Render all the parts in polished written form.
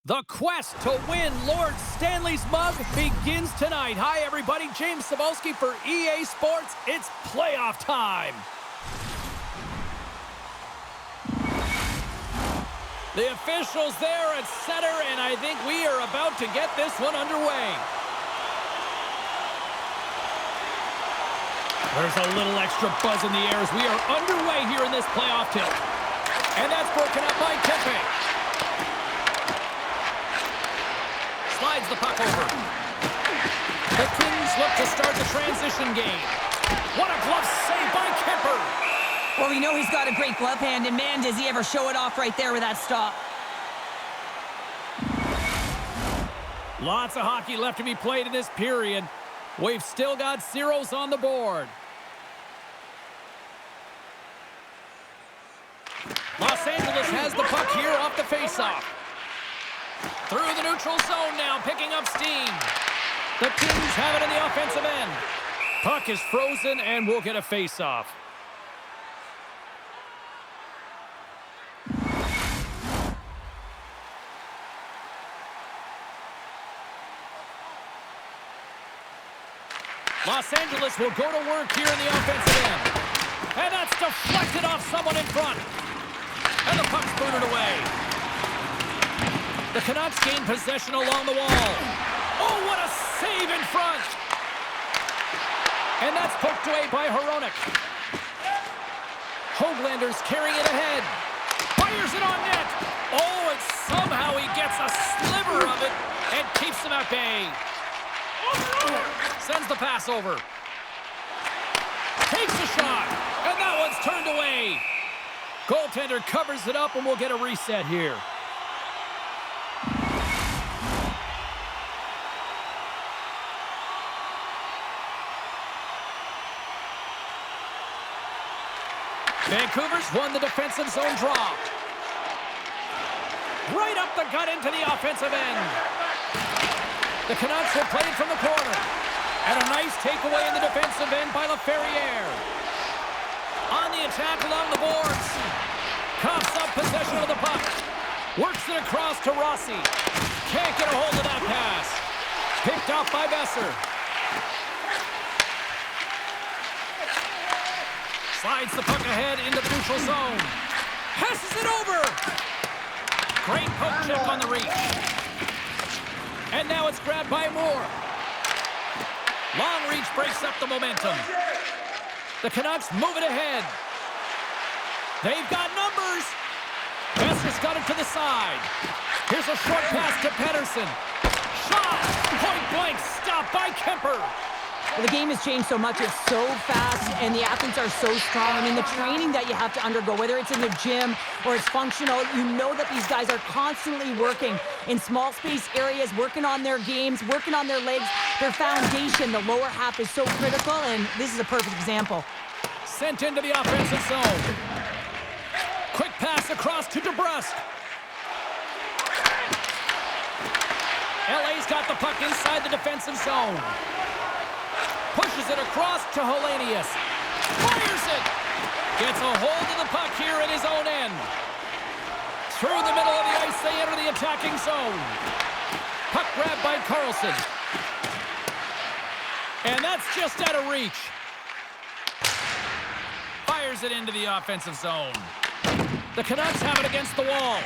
The quest to win Lord Stanley's mug begins tonight. Hi, everybody. James Cebulski for EA Sports. It's playoff time. The officials there at center, and I think we are about to get this one underway. There's a little extra buzz in the air as we are underway here in this playoff tilt. And that's broken up by Kempe. Slides the puck over. The Kings look to start the transition game. What a glove save by Kemper. Well, we know he's got a great glove hand, and man, does he ever show it off right there with that stop. Lots of hockey left to be played in this period. We've still got zeros on the board. Los Angeles has the puck here off the faceoff. Through the neutral zone now, picking up steam. The Kings have it in the offensive end. Puck is frozen, and we'll get a faceoff. Los Angeles will go to work here in the offensive end. And that's deflected off someone in front. And the puck's booted away. The Canucks gain possession along the wall. Oh, what a save in front. And that's poked away by Hronek. Hoaglander's carrying it ahead. Fires it on net. Oh, and somehow he gets a sliver of it and keeps him at bay. Sends the pass over. Takes a shot. And that one's turned away. Goaltender covers it up, and we'll get a reset here. Vancouver's won the defensive zone draw. Right up the gut into the offensive end. The Canucks will play it from the corner. And a nice takeaway in the defensive end by Laferriere. On the attack along the boards. Coughs up possession of the puck. Works it across to Rossi. Can't get a hold of that pass. Picked off by Besser. Slides the puck ahead into the neutral zone. Passes it over. Great poke check on the reach. And now it's grabbed by Moore. Long reach breaks up the momentum. The Canucks move it ahead. They've got numbers. Besser's got it to the side. Here's a short pass to Pettersson. Shot. Point blank stop by Kemper. Well, the game has changed so much. It's so fast, and the athletes are so strong. I mean, the training that you have to undergo, whether it's in the gym or it's functional, you know that these guys are constantly working in small space areas, working on their games, working on their legs, their foundation. The lower half is so critical, and this is a perfect example. Sent into the offensive zone. Quick pass across to DeBrusk. LA's got the puck inside the defensive zone. Pushes it across to Hellenius. Fires it. Gets a hold of the puck here in his own end. Through the middle of the ice, they enter the attacking zone. Puck grabbed by Carlson. And that's just out of reach. Fires it into the offensive zone. The Canucks have it against the wall.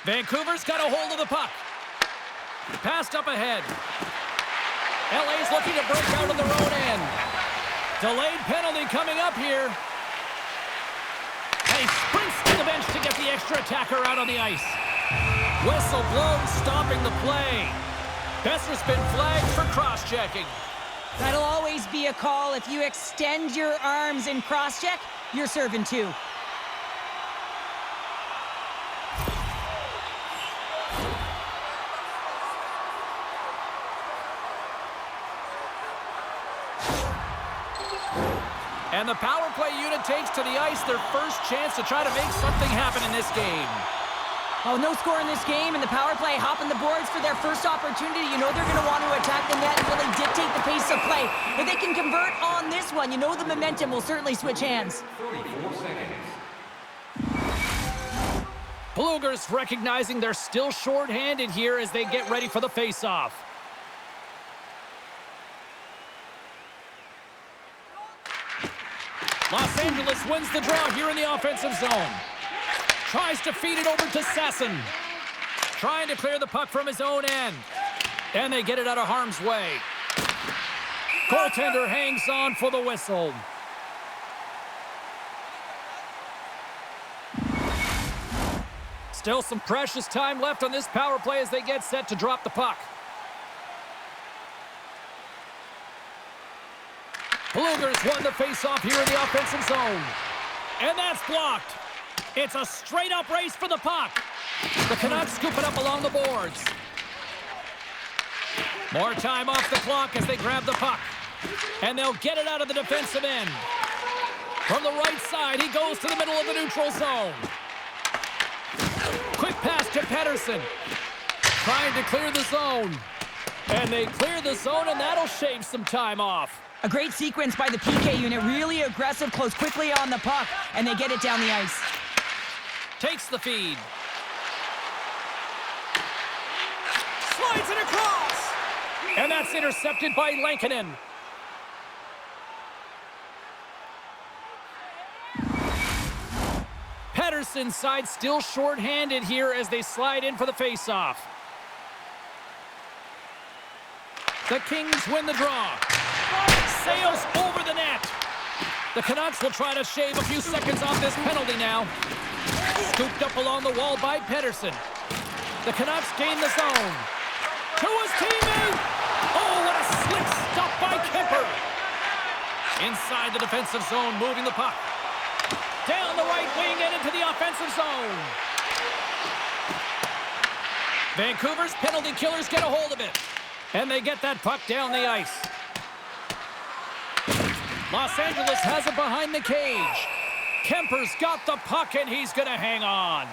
Vancouver's got a hold of the puck. Passed up ahead. LA's looking to break out of their own end. Delayed penalty coming up here. And he sprints to the bench to get the extra attacker out on the ice. Whistle blown, stopping the play. Besser's been flagged for cross-checking. That'll always be a call. If you extend your arms and cross-check, you're serving two. And the power play unit takes to the ice their first chance to try to make something happen in this game. Oh, no score in this game, and the power play hopping the boards for their first opportunity. You know they're going to want to attack the net and really dictate the pace of play. If they can convert on this one, you know the momentum will certainly switch hands. 34 seconds. Bluegers recognizing they're still short-handed here as they get ready for the face-off. Los Angeles wins the draw here in the offensive zone. Tries to feed it over to Sasson. Trying to clear the puck from his own end. And they get it out of harm's way. Goaltender hangs on for the whistle. Still some precious time left on this power play as they get set to drop the puck. Bluegers won the face-off here in the offensive zone. And that's blocked. It's a straight-up race for the puck. The Canucks scoop it up along the boards. More time off the clock as they grab the puck. And they'll get it out of the defensive end. From the right side, he goes to the middle of the neutral zone. Quick pass to Pettersson. Trying to clear the zone. And they clear the zone, and that'll shave some time off. A great sequence by the PK unit. Really aggressive, close quickly on the puck, and they get it down the ice. Takes the feed. Slides it across. And that's intercepted by Lankinen. Pettersson's side still short-handed here as they slide in for the faceoff. The Kings win the draw. Sails over the net. The Canucks will try to shave a few seconds off this penalty now. Scooped up along the wall by Pettersson. The Canucks gain the zone. To his teammate. Oh, what a slick stop by Kemper. Inside the defensive zone, moving the puck. Down the right wing and into the offensive zone. Vancouver's penalty killers get a hold of it. And they get that puck down the ice. Los Angeles has it behind the cage. Kemper's got the puck and he's going to hang on.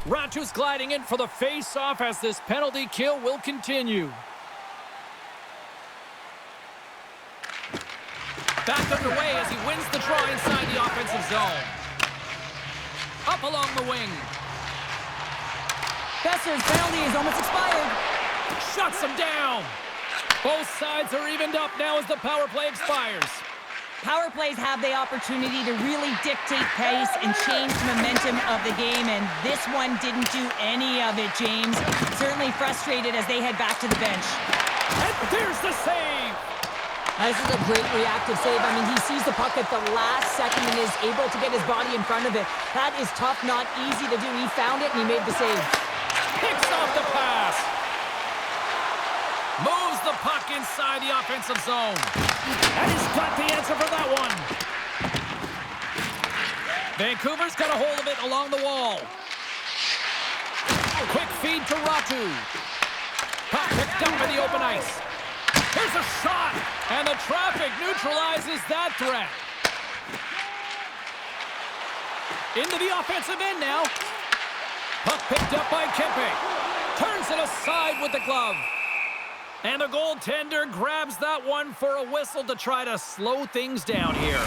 Ratu's gliding in for the face-off as this penalty kill will continue. Back underway as he wins the draw inside the offensive zone. Up along the wing. Besser's penalty is almost expired. Shuts him down. Both sides are evened up now as the power play expires. Power plays have the opportunity to really dictate pace and change the momentum of the game, and this one didn't do any of it, James. Certainly frustrated as they head back to the bench. And there's the save! This is a great reactive save. I mean, he sees the puck at the last second and is able to get his body in front of it. That is tough, not easy to do. He found it and he made the save. Picks off the pass. Moves the puck inside the offensive zone. And he's got the answer for that one. Vancouver's got a hold of it along the wall. Quick feed to Ratu. Puck picked up in the open ice. Here's a shot, and the traffic neutralizes that threat. Into the offensive end now. Puck picked up by Kempe. Turns it aside with the glove. And the goaltender grabs that one for a whistle to try to slow things down here.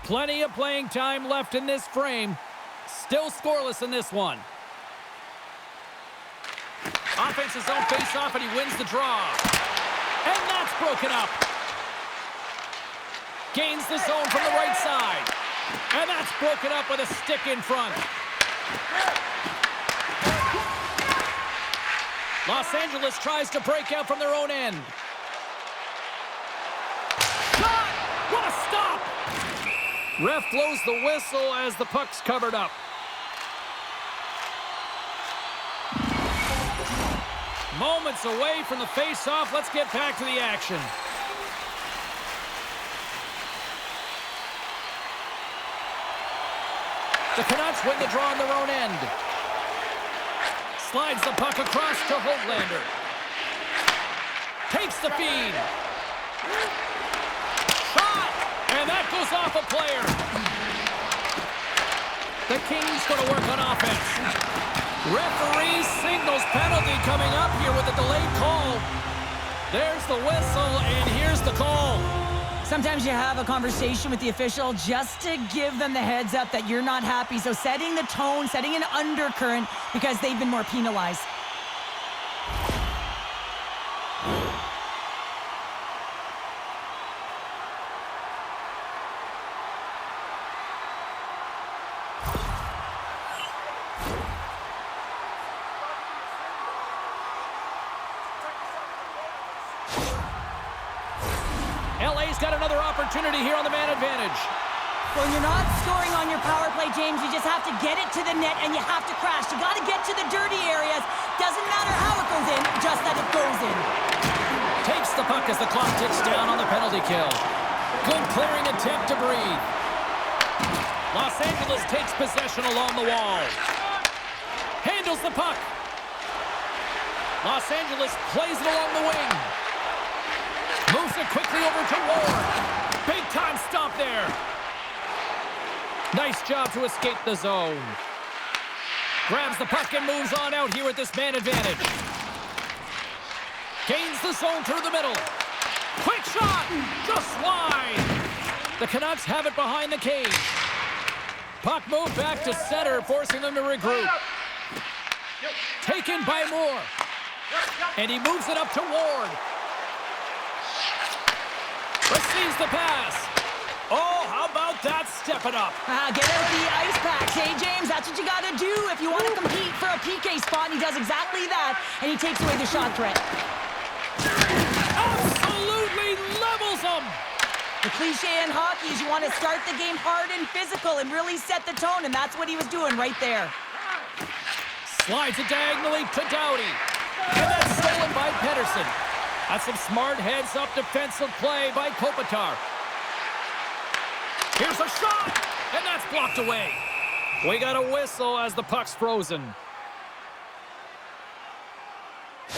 Plenty of playing time left in this frame. Still scoreless in this one. Offensive zone face-off, and he wins the draw. And that's broken up. Gains the zone from the right side. And that's broken up with a stick in front. Los Angeles tries to break out from their own end. Shot! What a stop! Ref blows the whistle as the puck's covered up. Moments away from the face-off. Let's get back to the action. The Canucks win the draw on their own end. Slides the puck across to Holtlander. Takes the feed. shot! And that goes off a player. The Kings going to work on offense. Referee signals penalty coming up here with a delayed call. There's the whistle, and here's the call. Sometimes you have a conversation with the official just to give them the heads up that you're not happy. So setting the tone, setting an undercurrent because they've been more penalized. LA's got another opportunity here on the man advantage. When you're not scoring on your power play, James, you just have to get it to the net and you have to crash. You got to get to the dirty areas. Doesn't matter how it goes in, just that it goes in. Takes the puck as the clock ticks down on the penalty kill. Good clearing attempt to breathe. Los Angeles takes possession along the wall. Handles the puck. Los Angeles plays it along the wing. Moves it quickly over to Ward. Big time stop there. Nice job to escape the zone. Grabs the puck and moves on out here with this man advantage. Gains the zone through the middle. Quick shot! Just wide. The Canucks have it behind the cage. Puck moved back to center, forcing them to regroup. Taken by Moore. And he moves it up to Ward. Receives the pass. Oh, how about that stepping up? Get out the ice packs, hey, James? That's what you got to do if you want to compete for a PK spot. He does exactly that, and he takes away the shot threat. Absolutely levels him. The cliche in hockey is you want to start the game hard and physical and really set the tone, and that's what he was doing right there. Slides it diagonally to Doughty. And that's stolen by Pettersson. That's some smart heads-up defensive play by Kopitar. Here's a shot, and that's blocked away. We got a whistle as the puck's frozen.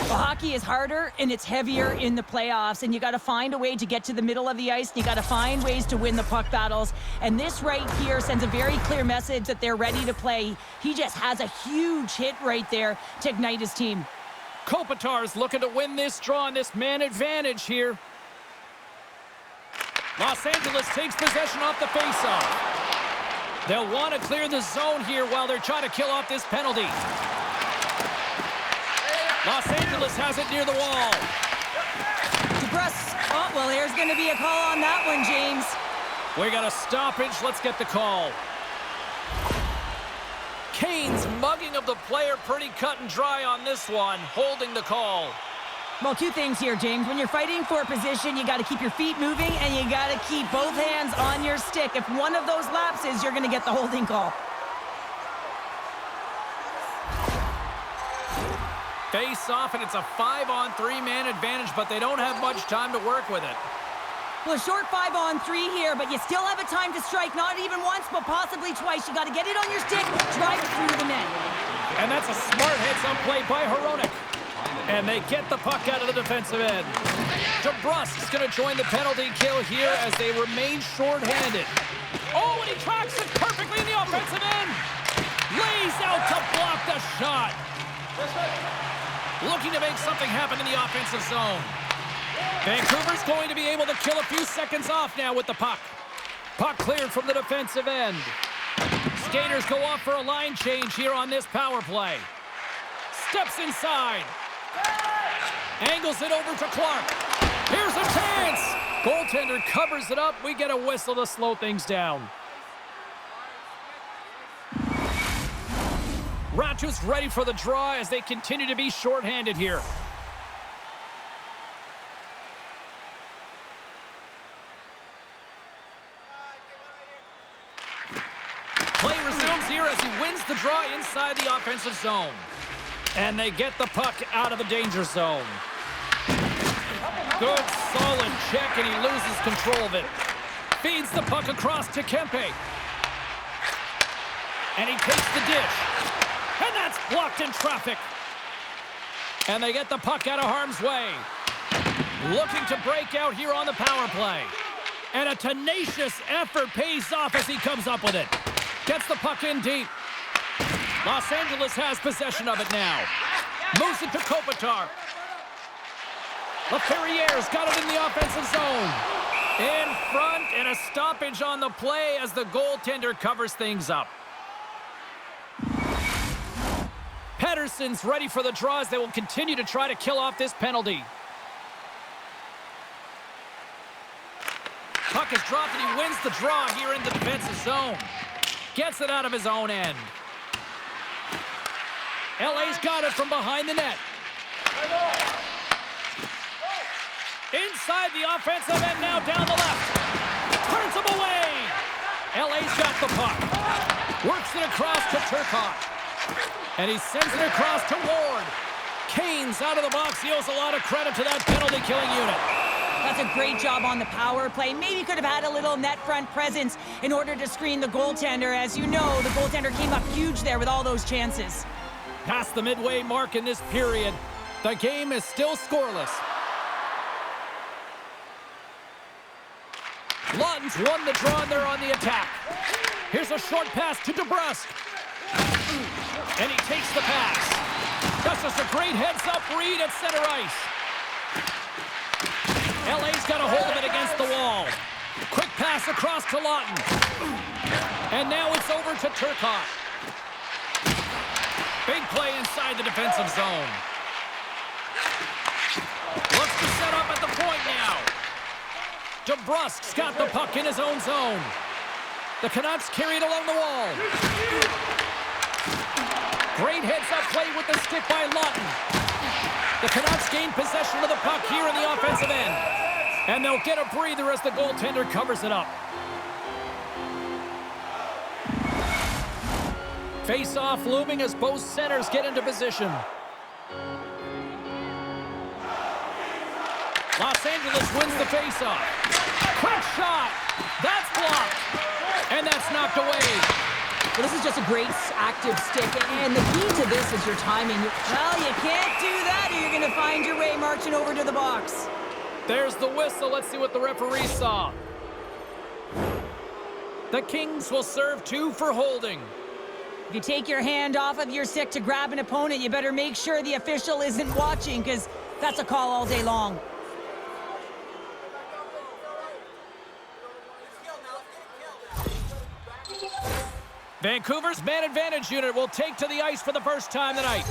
Well, hockey is harder and it's heavier in the playoffs, and you got to find a way to get to the middle of the ice, and you got to find ways to win the puck battles. And this right here sends a very clear message that they're ready to play. He just has a huge hit right there to ignite his team. Kopitar's looking to win this draw on this man advantage here. Los Angeles takes possession off the faceoff. They'll want to clear the zone here while they're trying to kill off this penalty. Los Angeles has it near the wall. DeBrusk. Oh, well, there's going to be a call on that one, James. We got a stoppage. Let's get the call. Kane's mugging of the player pretty cut and dry on this one, holding the call. Well, two things here, James. When you're fighting for a position, you got to keep your feet moving and you got to keep both hands on your stick. If one of those lapses, you're going to get the holding call. Face off, and it's a 5-on-3 man advantage, but they don't have much time to work with it. Well, a short 5-on-3 here, but you still have a time to strike, not even once, but possibly twice. You got to get it on your stick, drive it through the net. And that's a smart heads-up play by Hronek. And they get the puck out of the defensive end. DeBrusk's going to join the penalty kill here as they remain short-handed. Oh, and he tracks it perfectly in the offensive end. Lays out to block the shot. Looking to make something happen in the offensive zone. Vancouver's going to be able to kill a few seconds off now with the puck. Puck cleared from the defensive end. Skaters go off for a line change here on this power play. Steps inside. Angles it over to Clark. Here's a chance. Goaltender covers it up. We get a whistle to slow things down. Rachu's ready for the draw as they continue to be shorthanded here. Play resumes here as he wins the draw inside the offensive zone. And they get the puck out of the danger zone. Good, solid check, and he loses control of it. Feeds the puck across to Kempe. And he takes the dish. And that's blocked in traffic. And they get the puck out of harm's way. Looking to break out here on the power play. And a tenacious effort pays off as he comes up with it. Gets the puck in deep. Los Angeles has possession of it now. Moves it to Kopitar. Laferriere's got it in the offensive zone. In front, and a stoppage on the play as the goaltender covers things up. Pettersson's ready for the draw as they will continue to try to kill off this penalty. Puck is dropped and he wins the draw here in the defensive zone. Gets it out of his own end. LA's got it from behind the net. Inside the offensive end now down the left. Turns him away. LA's got the puck. Works it across to Turcotte. And he sends it across to Ward. Kane's out of the box. He owes a lot of credit to that penalty-killing unit. That's a great job on the power play. Maybe could have had a little net front presence in order to screen the goaltender. As you know, the goaltender came up huge there with all those chances. Past the midway mark in this period, the game is still scoreless. Lawton's won the draw and they're on the attack. Here's a short pass to DeBrusk. And he takes the pass. That's just a great heads-up read at center ice. LA's got a hold of it against the wall. Quick pass across to Lawton. And now it's over to Turcotte. Big play inside the defensive zone. Looks to set up at the point now. DeBrusk's got the puck in his own zone. The Canucks carry it along the wall. Great heads-up play with the stick by Lawton. The Canucks gain possession of the puck here in the offensive end. And they'll get a breather as the goaltender covers it up. Face-off looming as both centers get into position. Los Angeles wins the face-off. Quick shot. That's blocked. And that's knocked away. Well, this is just a great active stick, and the key to this is your timing. Well, you can't do that, or you're going to find your way marching over to the box. There's the whistle. Let's see what the referee saw. The Kings will serve 2 for holding. If you take your hand off of your stick to grab an opponent, you better make sure the official isn't watching, because that's a call all day long. Vancouver's man advantage unit will take to the ice for the first time tonight.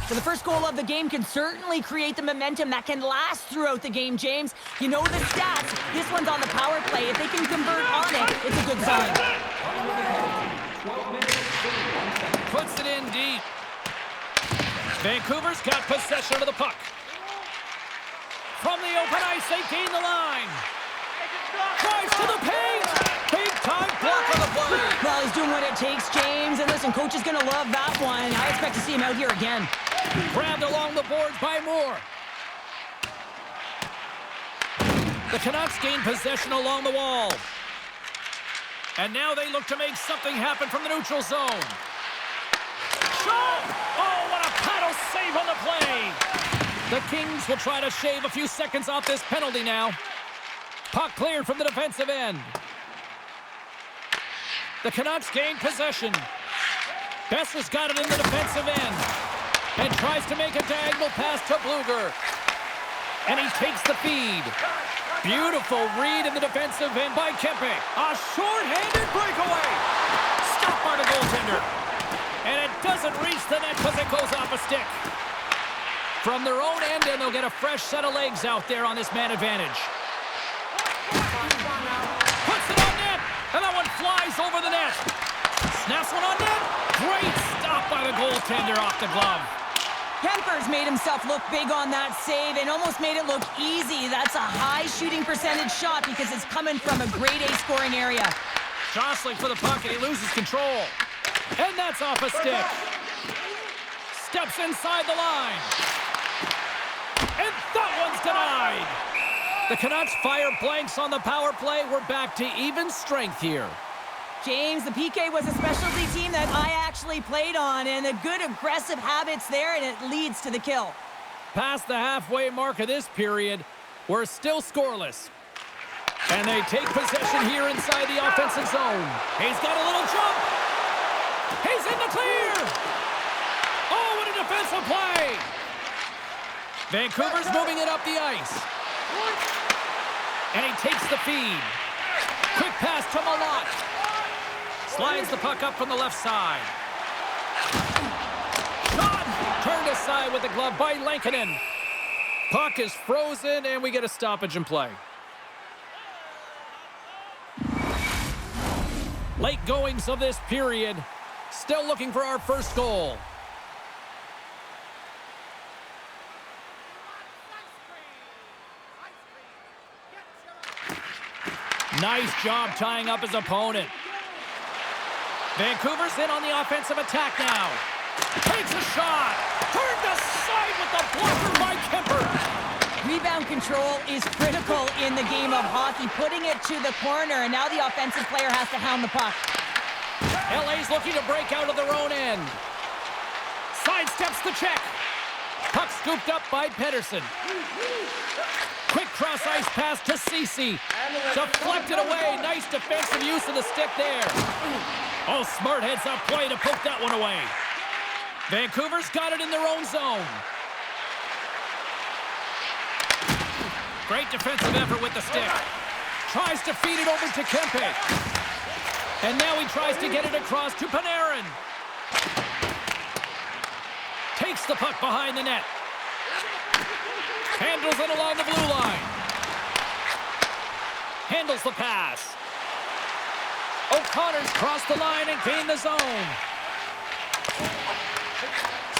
So the first goal of the game can certainly create the momentum that can last throughout the game, James. You know the stats. This one's on the power play. If they can convert on it, it's a good sign. Puts it in deep. Vancouver's got possession of the puck. From the open ice, they gain the line. Drives to the paint. Big time block on the play. Well, he's doing what it takes, James. And listen, coach is going to love that one. I expect to see him out here again. Grabbed along the boards by Moore. The Canucks gain possession along the wall. And now they look to make something happen from the neutral zone. Shot! Oh, what a paddle save on the play. The Kings will try to shave a few seconds off this penalty now. Puck cleared from the defensive end. The Canucks gain possession. Besser's got it in the defensive end. And tries to make a diagonal pass to Bluger. And he takes the feed. Beautiful read in the defensive end by Kempe. A short-handed breakaway. Stopped by the goaltender. And it doesn't reach the net because it goes off a stick. From their own end, and they'll get a fresh set of legs out there on this man advantage. Puts it on net. And that one flies over the net. Snaps one on net. Great stop by the goaltender off the glove. Kemper's made himself look big on that save and almost made it look easy. That's a high shooting percentage shot because it's coming from a grade A scoring area. Jostling for the puck and he loses control. And that's off a stick. Steps inside the line. And that one's denied. The Canucks fire blanks on the power play. We're back to even strength here. James, the PK was a specialty team that I actually played on, and a good aggressive habits there, and it leads to the kill. Past the halfway mark of this period, we're still scoreless. And they take possession here inside the offensive zone. He's got a little jump. He's in the clear. Oh, what a defensive play. Vancouver's moving it up the ice. And he takes the feed. Quick pass to Malott. Slides the puck up from the left side. Shot! Turned aside with the glove by Lankinen. Puck is frozen, and we get a stoppage in play. Late goings of this period. Still looking for our first goal. Nice job tying up his opponent. Vancouver's in on the offensive attack now. Takes a shot. Turned aside with the blocker by Kemper. Rebound control is critical in the game of hockey. Putting it to the corner, and now the offensive player has to hound the puck. LA's looking to break out of their own end. Sidesteps the check. Puck scooped up by Pedersen. Quick cross-ice pass to Ceci. Deflected away. Nice defensive use of the stick there. Oh, smart heads-up play to poke that one away. Vancouver's got it in their own zone. Great defensive effort with the stick. Tries to feed it over to Kempe. And now he tries to get it across to Panarin. Takes the puck behind the net. Handles it along the blue line. Handles the pass. O'Connor's crossed the line and gained the zone.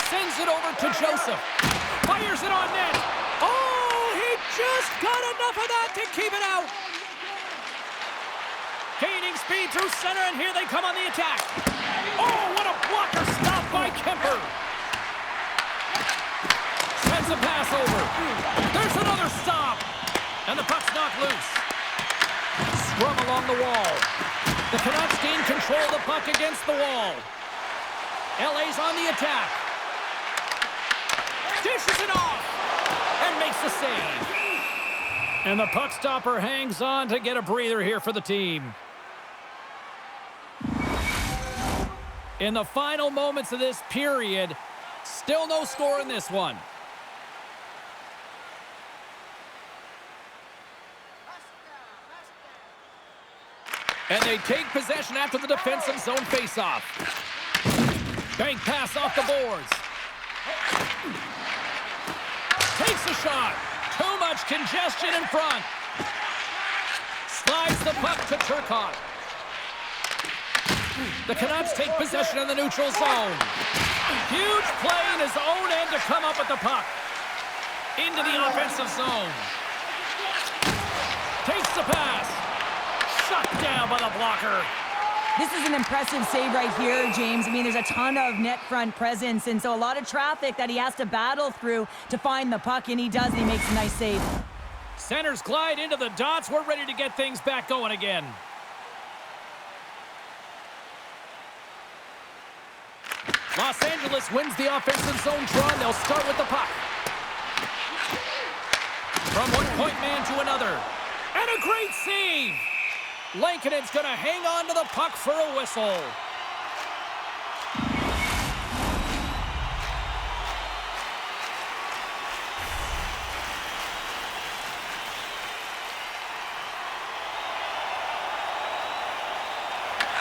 Sends it over to Joseph. Fires it on net. Oh, he just got enough of that to keep it out. Gaining speed through center, and here they come on the attack. Oh, what a blocker stop by Kemper. Sends a pass over. There's another stop. And the puck's knocked loose. Scrum along the wall. The Canucks gain control of the puck against the wall. LA's on the attack. Dishes it off. And makes the save. And the puck stopper hangs on to get a breather here for the team. In the final moments of this period, still no score in this one. And they take possession after the defensive zone faceoff. Bank pass off the boards. Takes a shot. Too much congestion in front. Slides the puck to Turcotte. The Canucks take possession in the neutral zone. Huge play in his own end to come up with the puck. Into the offensive zone. Takes the pass. Shut down by the blocker. This is an impressive save right here, James. I mean, there's a ton of net front presence, and so a lot of traffic that he has to battle through to find the puck, and he does, and he makes a nice save. Centers glide into the dots. We're ready to get things back going again. Los Angeles wins the offensive zone draw, and they'll start with the puck. From one point man to another. And a great save! Lankinen's going to hang on to the puck for a whistle.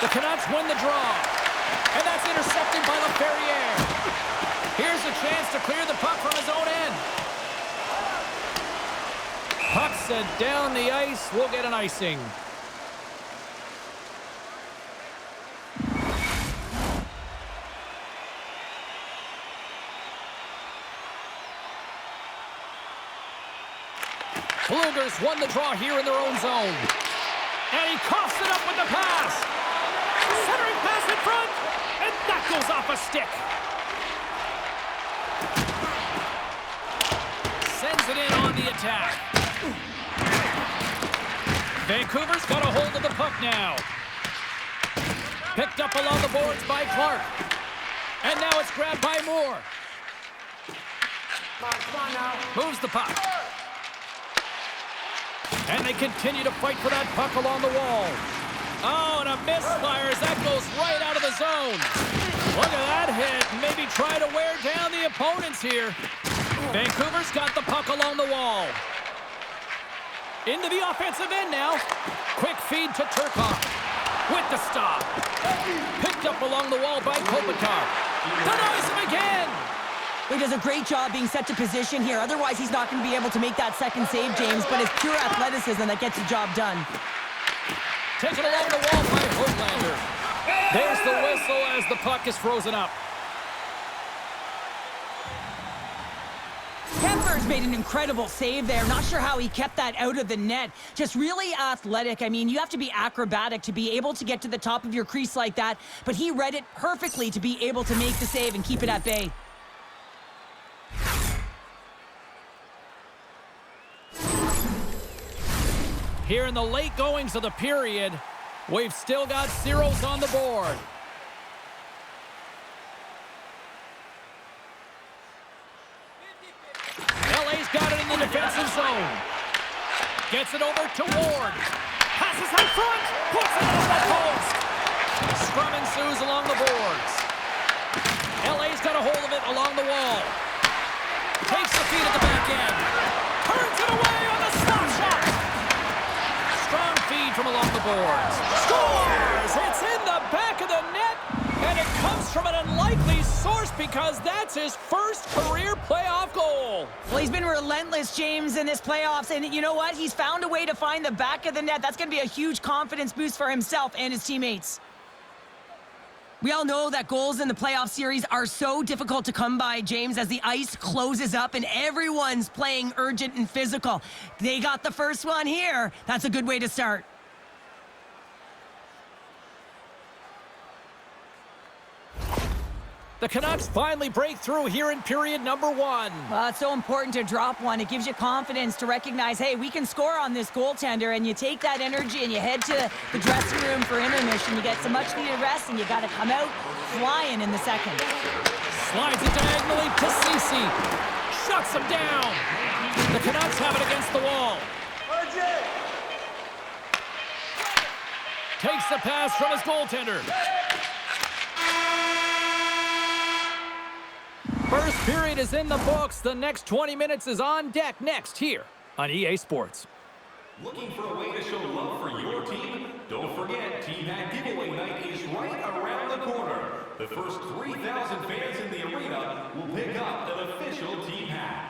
The Canucks win the draw. And that's intercepted by LaFerriere. Here's a chance to clear the puck from his own end. Puck set down the ice. We'll get an icing. Bluegers won the draw here in their own zone. And he coughs it up with the pass. Centering pass in front. And that goes off a stick. Sends it in on the attack. Vancouver's got a hold of the puck now. Picked up along the boards by Clark. And now it's grabbed by Moore. Moves the puck. And they continue to fight for that puck along the wall. Oh, and a misfire as that goes right out of the zone. Look at that hit. Maybe try to wear down the opponents here. Vancouver's got the puck along the wall. Into the offensive end now. Quick feed to Turcotte. With the stop. Picked up along the wall by Kopitar. Denies him again. He does a great job being set to position here. Otherwise, he's not going to be able to make that second save, James. But it's pure athleticism that gets the job done. Taken along the wall by Höglander. There's the whistle as the puck is frozen up. Kemper's made an incredible save there. Not sure how he kept that out of the net. Just really athletic. I mean, you have to be acrobatic to be able to get to the top of your crease like that. But he read it perfectly to be able to make the save and keep it at bay. Here in the late goings of the period, we've still got zeros on the board. LA's got it in the defensive zone. Gets it over to Ward. Passes out front. Puts it on the post. Scrum ensues along the boards. LA's got a hold of it along the wall. Takes the feed at the back end. Turns it away on the stop shot. Strong feed from along the boards. Scores! It's in the back of the net, and it comes from an unlikely source because that's his first career playoff goal. Well, he's been relentless, James, in this playoffs, and you know what? He's found a way to find the back of the net. That's going to be a huge confidence boost for himself and his teammates. We all know that goals in the playoff series are so difficult to come by, James, as the ice closes up and everyone's playing urgent and physical. They got the first one here. That's a good way to start. The Canucks finally break through here in period number one. Well, it's so important to drop one. It gives you confidence to recognize, hey, we can score on this goaltender, and you take that energy and you head to the dressing room for intermission. You get some much-needed rest, and you got to come out flying in the second. Slides it diagonally to Ceci. Shuts him down. The Canucks have it against the wall. Takes the pass from his goaltender. First period is in the books. The next 20 minutes is on deck next here on EA Sports. Looking for a way to show love for your team? Don't forget, Team Hat Giveaway Night is right around the corner. The first 3,000 fans in the arena will pick up an official Team Hat.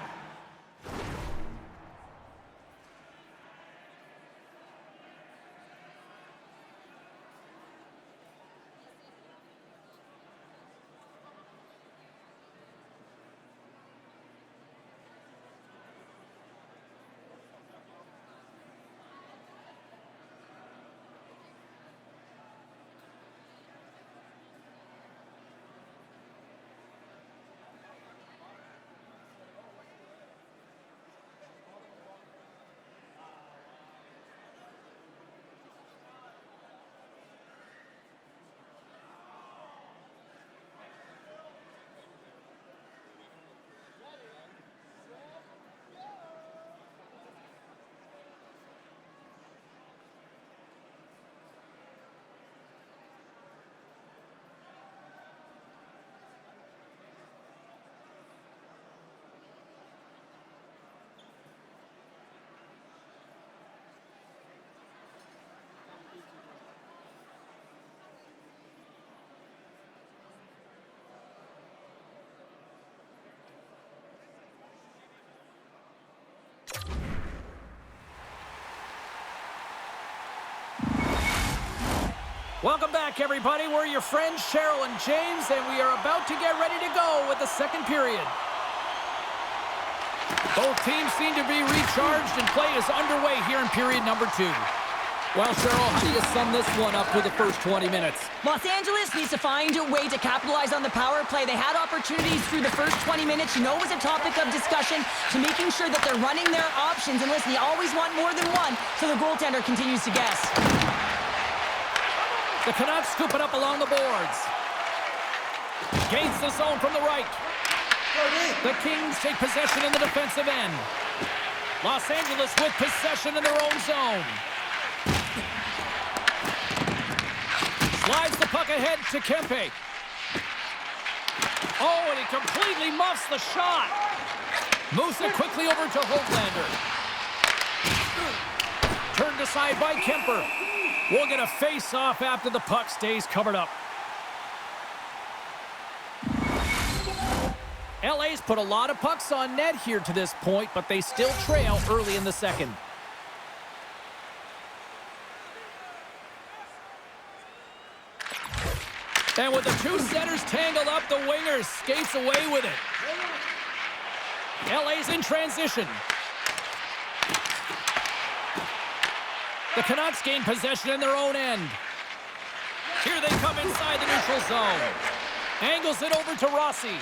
Welcome back, everybody. We're your friends, Cheryl and James, and we are about to get ready to go with the second period. Both teams seem to be recharged, and play is underway here in period number two. Well, Cheryl, how do you sum this one up through the first 20 minutes? Los Angeles needs to find a way to capitalize on the power play. They had opportunities through the first 20 minutes. You know it was a topic of discussion to making sure that they're running their options. And listen, you always want more than one, so the goaltender continues to guess. The Canucks scoop it up along the boards. Gains the zone from the right. The Kings take possession in the defensive end. Los Angeles with possession in their own zone. Slides the puck ahead to Kempe. Oh, and he completely muffs the shot. Moves it quickly over to Hoglander. Turned aside by Kemper. We'll get a face-off after the puck stays covered up. LA's put a lot of pucks on net here to this point, but they still trail early in the second. And with the two centers tangled up, the winger skates away with it. LA's in transition. The Canucks gain possession in their own end. Here they come inside the neutral zone. Angles it over to Rossi.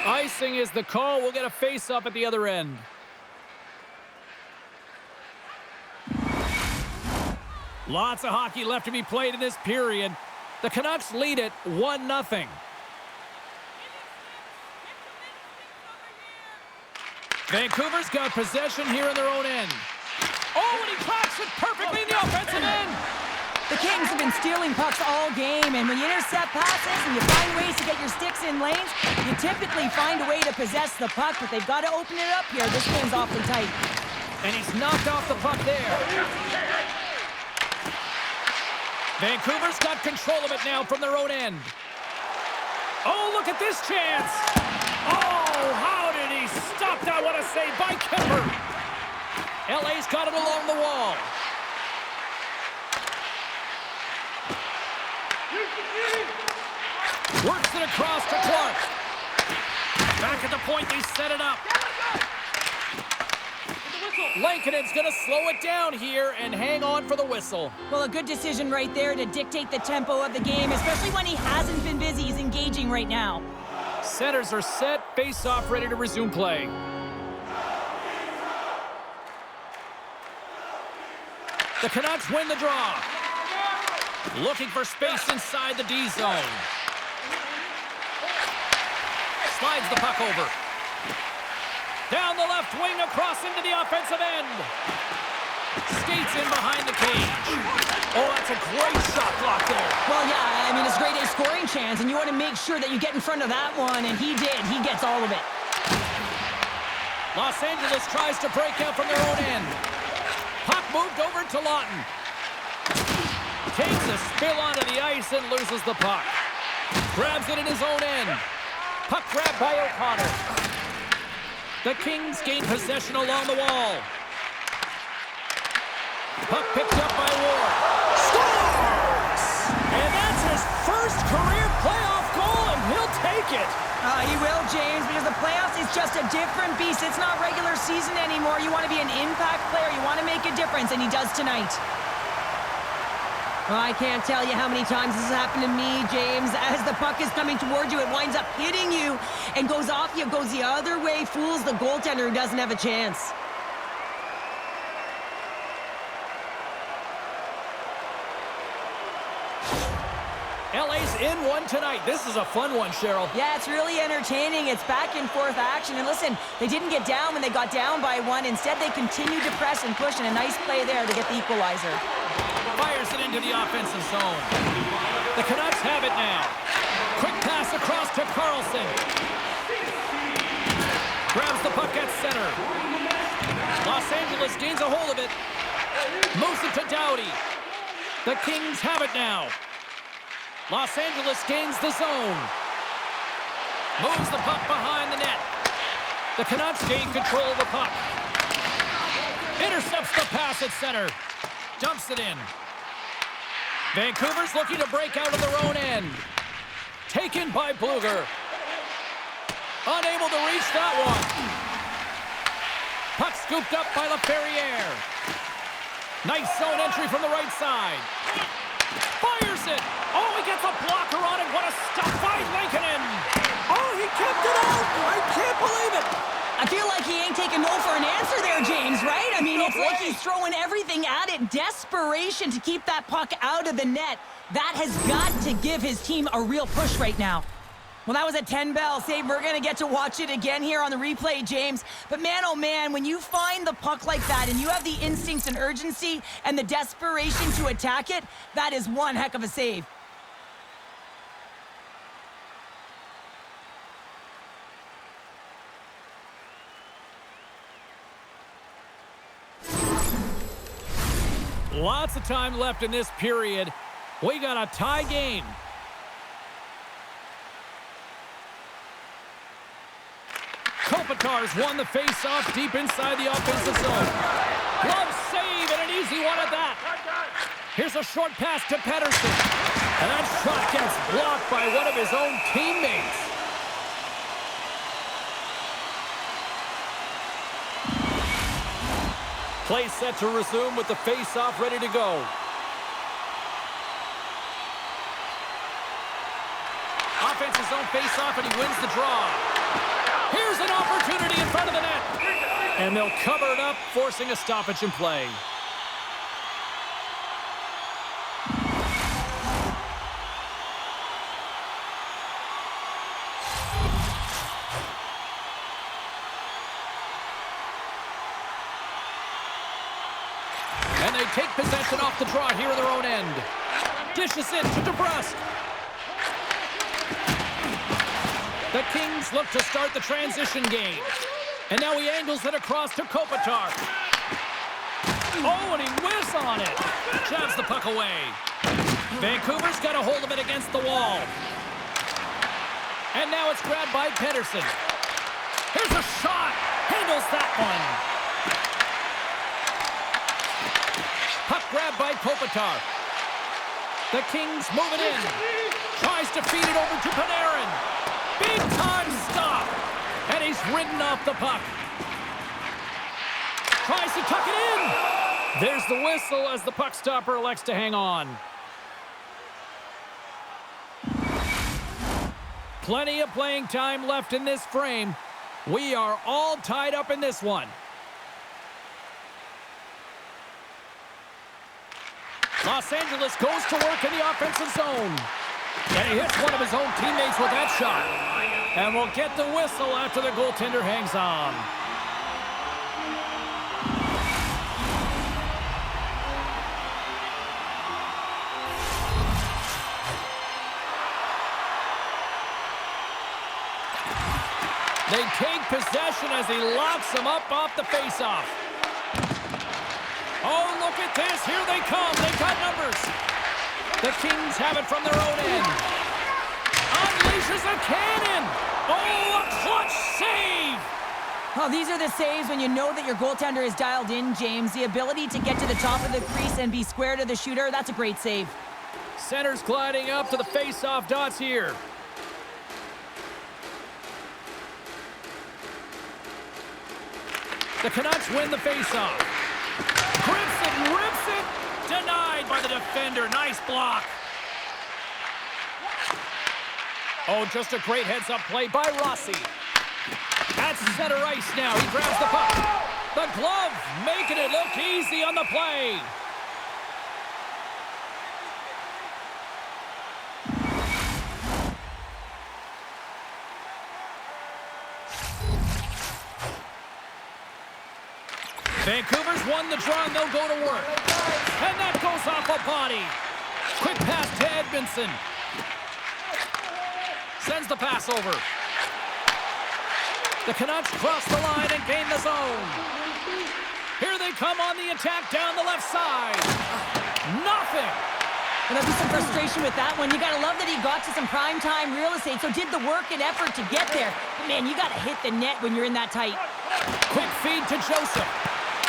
Icing is the call. We'll get a face-up at the other end. Lots of hockey left to be played in this period. The Canucks lead it 1-0. Vancouver's got possession here in their own end. Oh, and he cracks it perfectly in the offensive end. The Kings have been stealing pucks all game, and when you intercept passes and you find ways to get your sticks in lanes, you typically find a way to possess the puck, but they've got to open it up here. This game's awfully tight. And he's knocked off the puck there. Vancouver's got control of it now from their own end. Oh, look at this chance. Oh, how did he stop that? What a save by Kemper. LA's got it along the wall. Works it across to Clark. Back at the point, they set it up. Lankinen's going to slow it down here and hang on for the whistle. Well, a good decision right there to dictate the tempo of the game, especially when he hasn't been busy. He's engaging right now. Centers are set, face-off ready to resume play. The Canucks win the draw. Looking for space inside the D zone. Slides the puck over. Down the left wing, across into the offensive end. Skates in behind the cage. Oh, that's a great shot block there. Well, yeah, I mean, it's a great A scoring chance, and you want to make sure that you get in front of that one, and he did. He gets all of it. Los Angeles tries to break out from their own end. Puck moved over to Lawton. Takes a spill onto the ice and loses the puck. Grabs it in his own end. Puck grabbed by O'Connor. The Kings gain possession along the wall. Puck picked up by Ward. Scores! And that's his first career playoff goal, and he'll take it. He will, James, because the playoffs is just a different beast. It's not regular season anymore. You want to be an impact player. You want to make a difference, and he does tonight. Well, I can't tell you how many times this has happened to me, James. As the puck is coming towards you, it winds up hitting you and goes off you, goes the other way, fools the goaltender who doesn't have a chance. LA's in one tonight. This is a fun one, Cheryl. Yeah, it's really entertaining. It's back and forth action. And listen, they didn't get down when they got down by one. Instead, they continued to press and push, and a nice play there to get the equalizer. Fires it into the offensive zone. The Canucks have it now. Quick pass across to Carlson. Grabs the puck at center. Los Angeles gains a hold of it. Moves it to Doughty. The Kings have it now. Los Angeles gains the zone. Moves the puck behind the net. The Canucks gain control of the puck. Intercepts the pass at center. Dumps it in. Vancouver's looking to break out of their own end. Taken by Bluger. Unable to reach that one. Puck scooped up by LaFerriere. Nice zone entry from the right side. Fires it. Oh, he gets a blocker on it. What a stop by Lankinen. Oh, he kept it out. I can't believe it. I feel like he ain't taking no for an answer there, James, right? I mean, it's like he's throwing everything at it. Desperation to keep that puck out of the net. That has got to give his team a real push right now. Well, that was a 10-bell save. We're going to get to watch it again here on the replay, James. But man, oh man, when you find the puck like that and you have the instincts and urgency and the desperation to attack it, that is one heck of a save. Lots of time left in this period. We got a tie game. Kopitar's won the face-off deep inside the offensive zone. Glove save and an easy one at that. Here's a short pass to Pettersson. And that shot gets blocked by one of his own teammates. Play set to resume with the face-off ready to go. Offensive zone face-off, and he wins the draw. Here's an opportunity in front of the net. And they'll cover it up, forcing a stoppage in play. And they take possession off the draw here in their own end. Dishes it to DeBrusque. The Kings look to start the transition game. And now he angles it across to Kopitar. Oh, and he whiffs on it. Jabs the puck away. Vancouver's got a hold of it against the wall. And now it's grabbed by Pettersson. Here's a shot. Handles that one. Puck grabbed by Kopitar. The Kings move it in. Tries to feed it over to Panarin. Big time stop. And he's ridden off the puck. Tries to tuck it in. There's the whistle as the puck stopper elects to hang on. Plenty of playing time left in this frame. We are all tied up in this one. Los Angeles goes to work in the offensive zone. And he hits one of his own teammates with that shot. And we'll get the whistle after the goaltender hangs on. They take possession as he locks them up off the faceoff. Oh, look at this. Here they come. They got numbers. The Kings have it from their own end. Unleashes a cannon. Oh, a clutch save. Oh, these are the saves when you know that your goaltender is dialed in, James. The ability to get to the top of the crease and be square to the shooter, that's a great save. Center's gliding up to the face-off dots here. The Canucks win the face-off. Grips it, rips it. Denied by the defender. Nice block. Oh, just a great heads-up play by Rossi. At center ice now. He grabs the puck. The glove making it look easy on the play. Vancouver's won the draw, and they'll go to work. And that goes off a body. Quick pass to Edmondson. Sends the pass over. The Canucks cross the line and gain the zone. Here they come on the attack down the left side. Nothing. And there'll be some frustration with that one. You got to love that he got to some primetime real estate, so did the work and effort to get there. But man, you got to hit the net when you're in that tight. Quick feed to Joseph.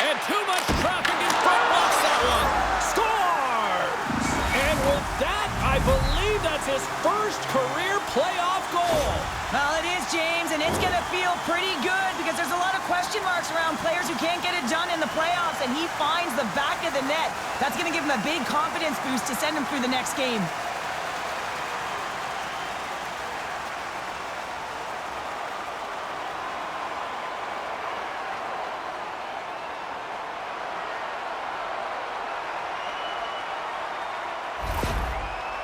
And too much traffic in front, blocks that one. Scores! And with that, I believe that's his first career playoff goal. Well, it is, James, and it's going to feel pretty good because there's a lot of question marks around players who can't get it done in the playoffs, and he finds the back of the net. That's going to give him a big confidence boost to send him through the next game.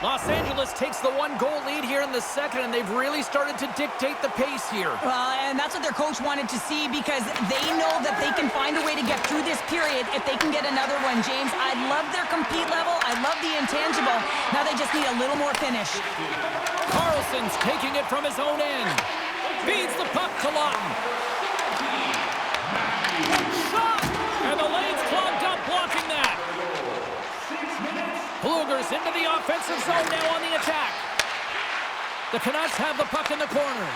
Los Angeles takes the 1-goal lead here in the second, and they've really started to dictate the pace here. And that's what their coach wanted to see because they know that they can find a way to get through this period if they can get another one, James. I love their compete level. I love the intangible. Now they just need a little more finish. Carlson's taking it from his own end. Feeds the puck to Lawton. Shot! And the lane's clogged up blocking that. Bluger's into the offensive zone now on the attack. The Canucks have the puck in the corner.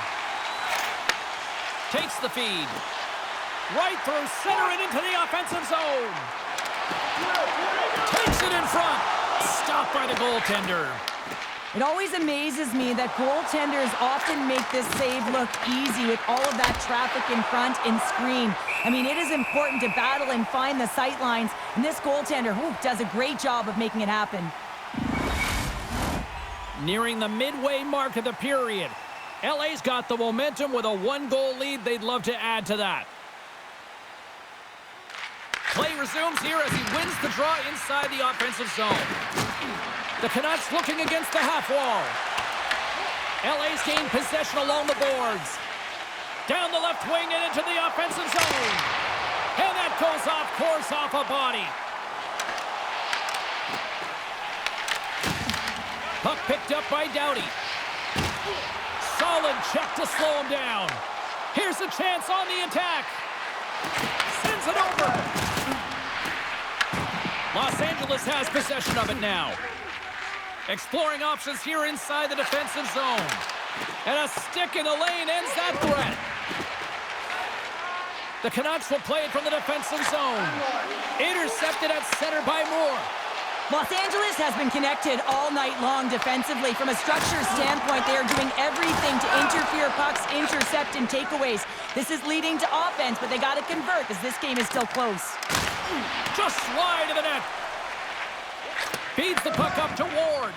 Takes the feed. Right through center and into the offensive zone. Takes it in front. Stopped by the goaltender. It always amazes me that goaltenders often make this save look easy with all of that traffic in front and screen. I mean, it is important to battle and find the sight lines, and this goaltender does a great job of making it happen. Nearing the midway mark of the period. LA's got the momentum with a 1-goal lead. They'd love to add to that. Play resumes here as he wins the draw inside the offensive zone. The Canucks looking against the half wall. LA's gained possession along the boards. Down the left wing and into the offensive zone. And that goes off course off a body. Puck picked up by Doughty. Solid check to slow him down. Here's a chance on the attack. Sends it over. Los Angeles has possession of it now. Exploring options here inside the defensive zone. And a stick in the lane ends that threat. The Canucks will play it from the defensive zone. Intercepted at center by Moore. Los Angeles has been connected all night long defensively. From a structure standpoint, they are doing everything to interfere pucks, intercept, and takeaways. This is leading to offense, but they got to convert as this game is still close. Just wide of the net. Feeds the puck up to Ward.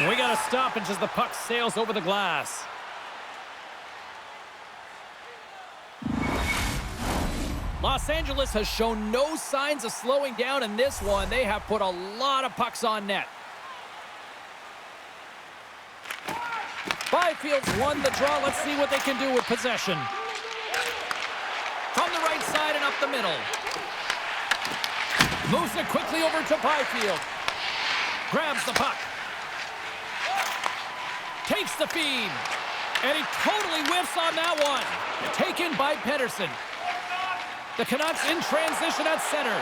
We got a stoppage as the puck sails over the glass. Los Angeles has shown no signs of slowing down in this one. They have put a lot of pucks on net. Byfield's won the draw. Let's see what they can do with possession. From the right side and up the middle. Moves it quickly over to Byfield. Grabs the puck. Takes the feed. And he totally whiffs on that one. Taken by Pedersen. The Canucks in transition at center.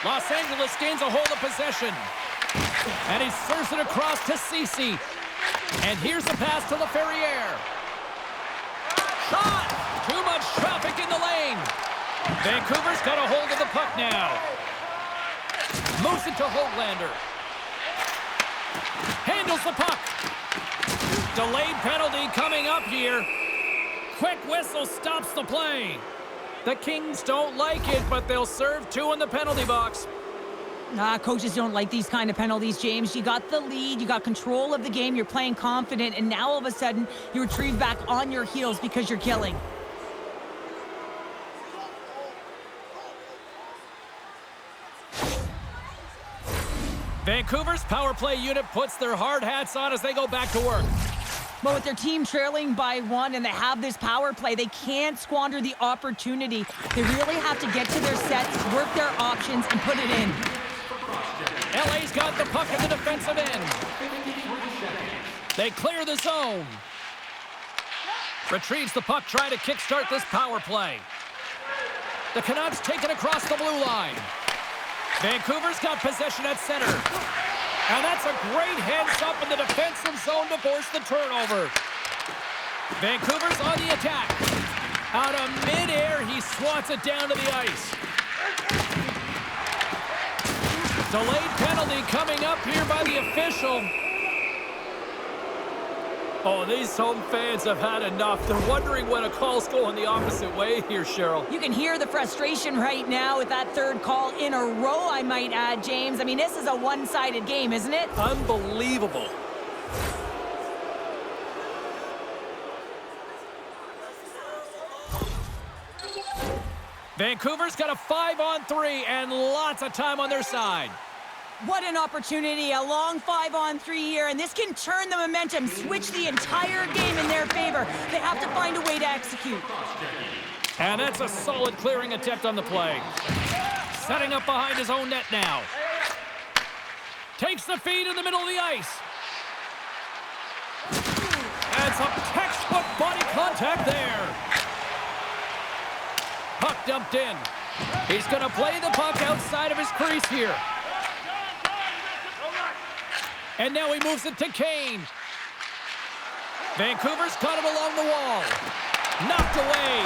Los Angeles gains a hold of possession. And he serves it across to Ceci. And here's the pass to LaFerriere. Shot! Too much traffic in the lane. Vancouver's got a hold of the puck now. Moves it to Hoglander. Handles the puck. Delayed penalty coming up here. Quick whistle stops the play. The Kings don't like it, but they'll serve 2 in the penalty box. Coaches don't like these kind of penalties, James. You got the lead, you got control of the game, you're playing confident, and now all of a sudden, you retrieve back on your heels because you're killing. Vancouver's power play unit puts their hard hats on as they go back to work. But with their team trailing by 1 and they have this power play, they can't squander the opportunity. They really have to get to their sets, work their options, and put it in. LA's got the puck at the defensive end. They clear the zone. Retrieves the puck, trying to kickstart this power play. The Canucks take it across the blue line. Vancouver's got possession at center. And that's a great heads-up in the defensive zone to force the turnover. Vancouver's on the attack. Out of midair, he swats it down to the ice. Delayed penalty coming up here by the official. Oh, these home fans have had enough. They're wondering when a call's going the opposite way here, Cheryl. You can hear the frustration right now with that third call in a row, I might add, James. I mean, this is a one-sided game, isn't it? Unbelievable. Vancouver's got a 5-on-3 and lots of time on their side. What an opportunity, a long 5-on-3 here, and this can turn the momentum, switch the entire game in their favor. They have to find a way to execute. And that's a solid clearing attempt on the play. Setting up behind his own net now. Takes the feed in the middle of the ice. And some textbook body contact there. Puck dumped in. He's going to play the puck outside of his crease here. And now he moves it to Kane. Vancouver's got it along the wall. Knocked away.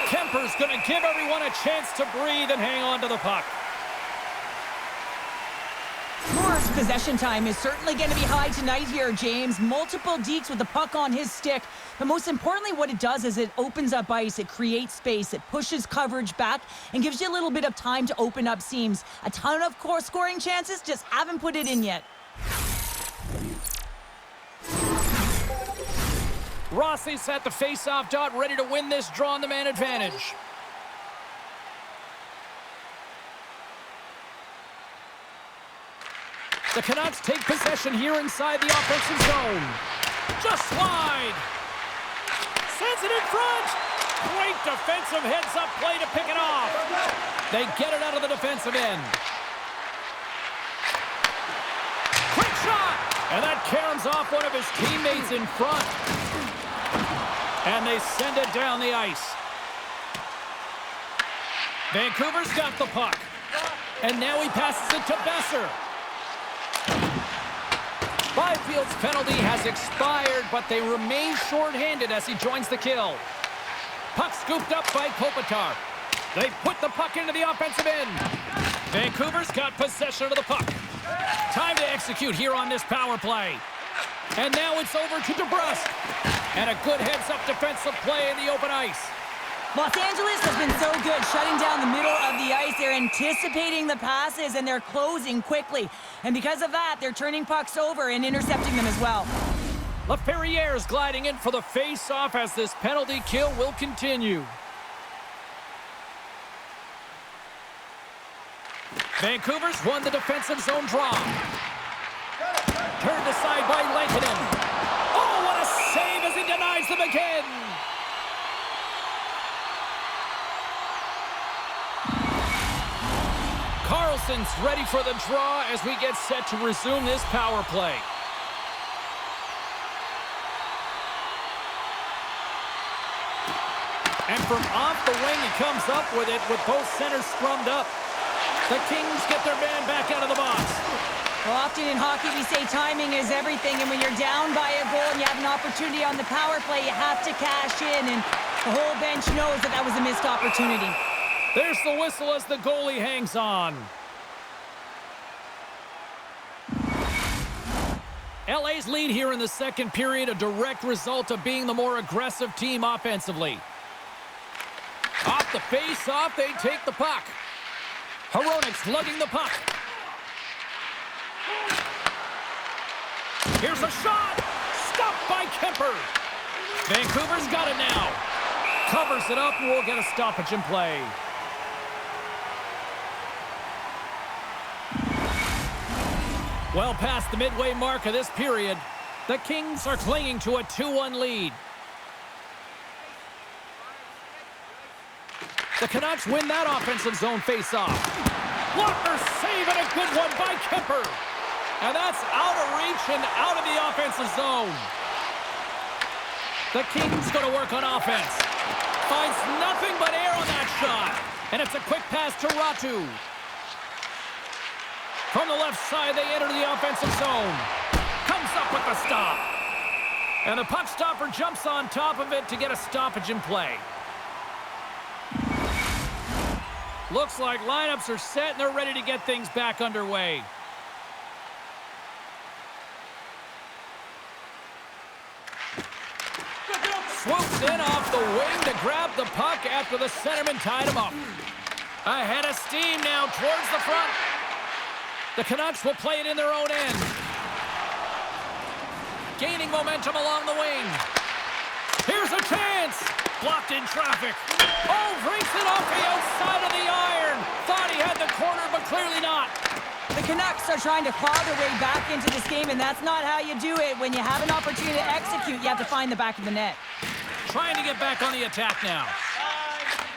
Kemper's going to give everyone a chance to breathe and hang on to the puck. Moore's possession time is certainly going to be high tonight here, James. Multiple dekes with the puck on his stick. But most importantly, what it does is it opens up ice, it creates space, it pushes coverage back, and gives you a little bit of time to open up seams. A ton of scoring chances, just haven't put it in yet. Rossi's at the face-off dot, ready to win this draw on the man advantage. The Canucks take possession here inside the offensive zone. Just wide. Sends it in front. Great defensive heads-up play to pick it off. They get it out of the defensive end. Quick shot. And that caroms off one of his teammates in front. And they send it down the ice. Vancouver's got the puck. And now he passes it to Besser. Byfield's penalty has expired, but they remain shorthanded as he joins the kill. Puck scooped up by Kopitar. They put the puck into the offensive end. Vancouver's got possession of the puck. Time to execute here on this power play. And now it's over to DeBrusque. And a good heads-up defensive play in the open ice. Los Angeles has been so good shutting down the middle of the ice. They're anticipating the passes, and they're closing quickly. And because of that, they're turning pucks over and intercepting them as well. Laferriere's gliding in for the face-off as this penalty kill will continue. Vancouver's won the defensive zone draw. Turned aside by Lankinen. Oh, what a save as he denies them again. Carlson's ready for the draw as we get set to resume this power play. And from off the wing, he comes up with it with both centers scrummed up. The Kings get their man back out of the box. Well, often in hockey, we say timing is everything, and when you're down by a goal and you have an opportunity on the power play, you have to cash in, and the whole bench knows that that was a missed opportunity. There's the whistle as the goalie hangs on. LA's lead here in the second period, a direct result of being the more aggressive team offensively. Off the face-off, they take the puck. Hronik's lugging the puck. Here's a shot! Stopped by Kemper. Vancouver's got it now. Covers it up, and we'll get a stoppage in play. Well past the midway mark of this period, the Kings are clinging to a 2-1 lead. The Canucks win that offensive zone face-off. Walker save and a good one by Kemper. And that's out of reach and out of the offensive zone. The Kings going to work on offense. Finds nothing but air on that shot. And it's a quick pass to Ratu. From the left side, they enter the offensive zone. Comes up with the stop. And the puck stopper jumps on top of it to get a stoppage in play. Looks like lineups are set and they're ready to get things back underway. Swoops in off the wing to grab the puck after the centerman tied him up. Ahead of steam now towards the front. The Canucks will play it in their own end. Gaining momentum along the wing. Here's a chance. Blocked in traffic. Oh, breaks it off the outside of the iron. Thought he had the corner, but clearly not. The Canucks are trying to claw their way back into this game, and that's not how you do it. When you have an opportunity to execute, you have to find the back of the net. Trying to get back on the attack now.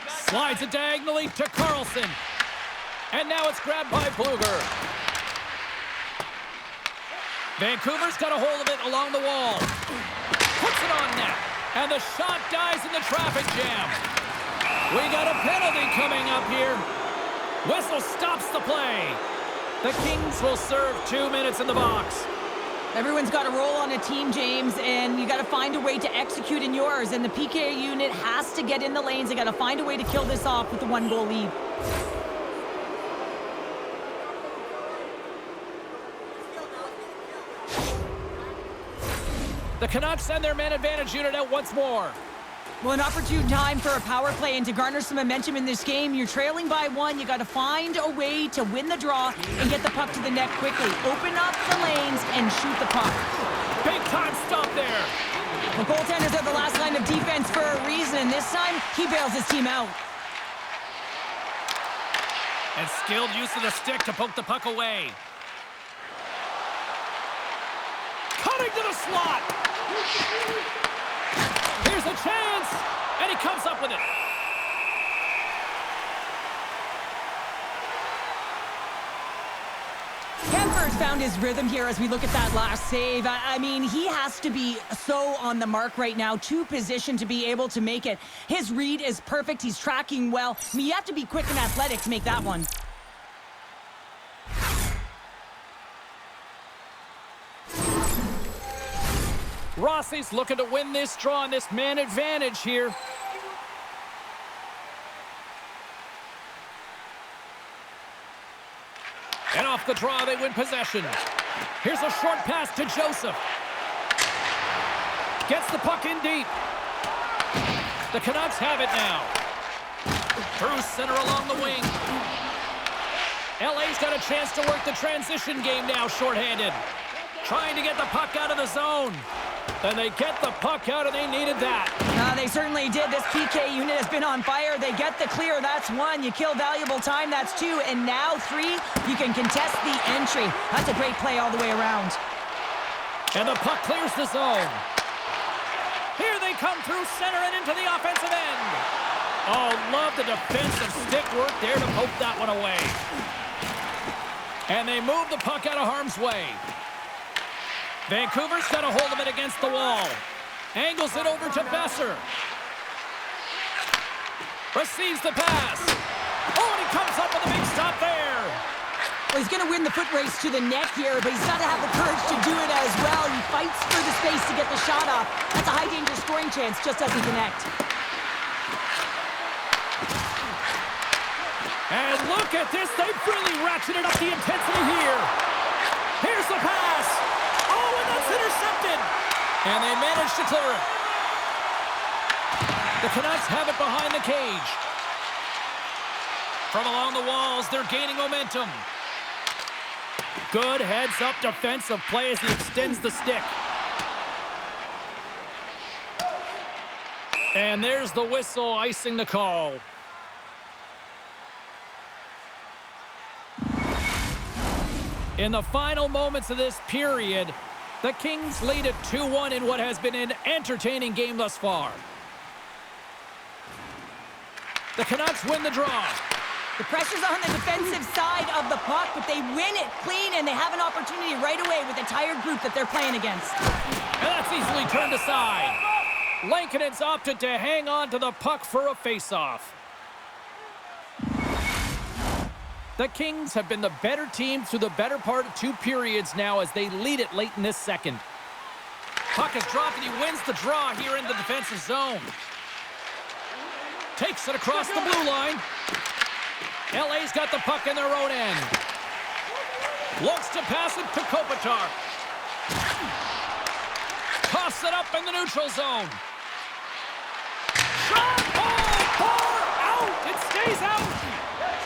Slides it diagonally to Carlson. And now it's grabbed by Bluger. Vancouver's got a hold of it along the wall. Puts it on net. And the shot dies in the traffic jam. We got a penalty coming up here. Whistle stops the play. The Kings will serve 2 minutes in the box. Everyone's got a role on a team, James, and you got to find a way to execute in yours. And the PK unit has to get in the lanes. They got to find a way to kill this off with the 1-goal lead. The Canucks send their man advantage unit out once more. Well, an opportune time for a power play and to garner some momentum in this game. You're trailing by 1. You got to find a way to win the draw and get the puck to the net quickly. Open up the lanes and shoot the puck. Big time stop there. The goaltenders are the last line of defense for a reason, and this time he bails his team out. And skilled use of the stick to poke the puck away. Cutting to the slot. Here's a chance, and he comes up with it. Kemper's found his rhythm here as we look at that last save. I mean, he has to be so on the mark right now, to position to be able to make it. His read is perfect. He's tracking well. I mean, you have to be quick and athletic to make that one. Rossi's looking to win this draw and this man advantage here. And off the draw, they win possession. Here's a short pass to Joseph. Gets the puck in deep. The Canucks have it now. Through center along the wing. LA's got a chance to work the transition game now, shorthanded. Trying to get the puck out of the zone. And they get the puck out, and they needed that. They certainly did. This PK unit has been on fire. They get the clear. That's 1. You kill valuable time. That's 2. And now 3, you can contest the entry. That's a great play all the way around. And the puck clears the zone. Here they come through center and into the offensive end. Oh, love the defensive stick work there to poke that one away. And they move the puck out of harm's way. Vancouver's got a hold of it against the wall. Angles it over to Besser. Receives the pass. Oh, and he comes up with a big stop there. Well, he's going to win the foot race to the net here, but he's got to have the courage to do it as well. He fights for the space to get the shot off. That's a high-danger scoring chance, just doesn't connect. And look at this. They've really ratcheted up the intensity here. Here's the pass. Oh, and that's intercepted. And they manage to clear it. The Canucks have it behind the cage. From along the walls, they're gaining momentum. Good heads-up defensive play as he extends the stick. And there's the whistle icing the call. In the final moments of this period, the Kings lead at 2-1 in what has been an entertaining game thus far. The Canucks win the draw. The pressure's on the defensive side of the puck, but they win it clean, and they have an opportunity right away with the tired group that they're playing against. And that's easily turned aside. Lankinen's opted to hang on to the puck for a face-off. The Kings have been the better team through the better part of 2 periods now as they lead it late in this second. Puck is dropped and he wins the draw here in the defensive zone. Takes it across the blue line. LA's got the puck in their own end. Looks to pass it to Kopitar. Toss it up in the neutral zone. Shot! Oh, far out! It stays out!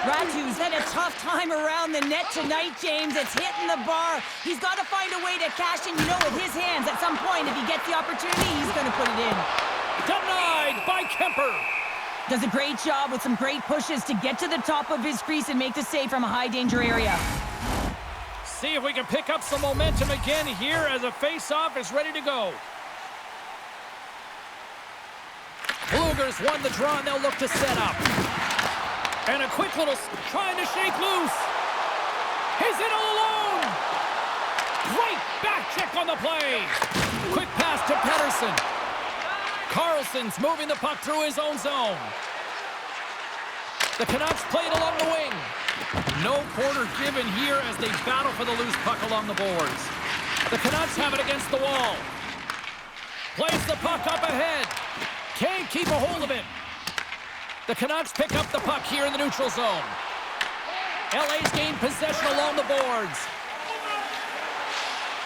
Ratu's had a tough time around the net tonight, James. It's hitting the bar. He's got to find a way to cash in. You know, with his hands, at some point, if he gets the opportunity, he's going to put it in. Denied by Kemper. Does a great job with some great pushes to get to the top of his crease and make the save from a high-danger area. see if we can pick up some momentum again here as a face-off is ready to go. Bluegers won the draw, and they'll look to set up. And a quick little trying to shake loose. He's in all alone. Great back check on the play. Quick pass to Pettersson. Carlson's moving the puck through his own zone. The Canucks play it along the wing. No quarter given here as they battle for the loose puck along the boards. The Canucks have it against the wall. Plays the puck up ahead. Can't keep a hold of it. The Canucks pick up the puck here in the neutral zone. LA's gained possession along the boards.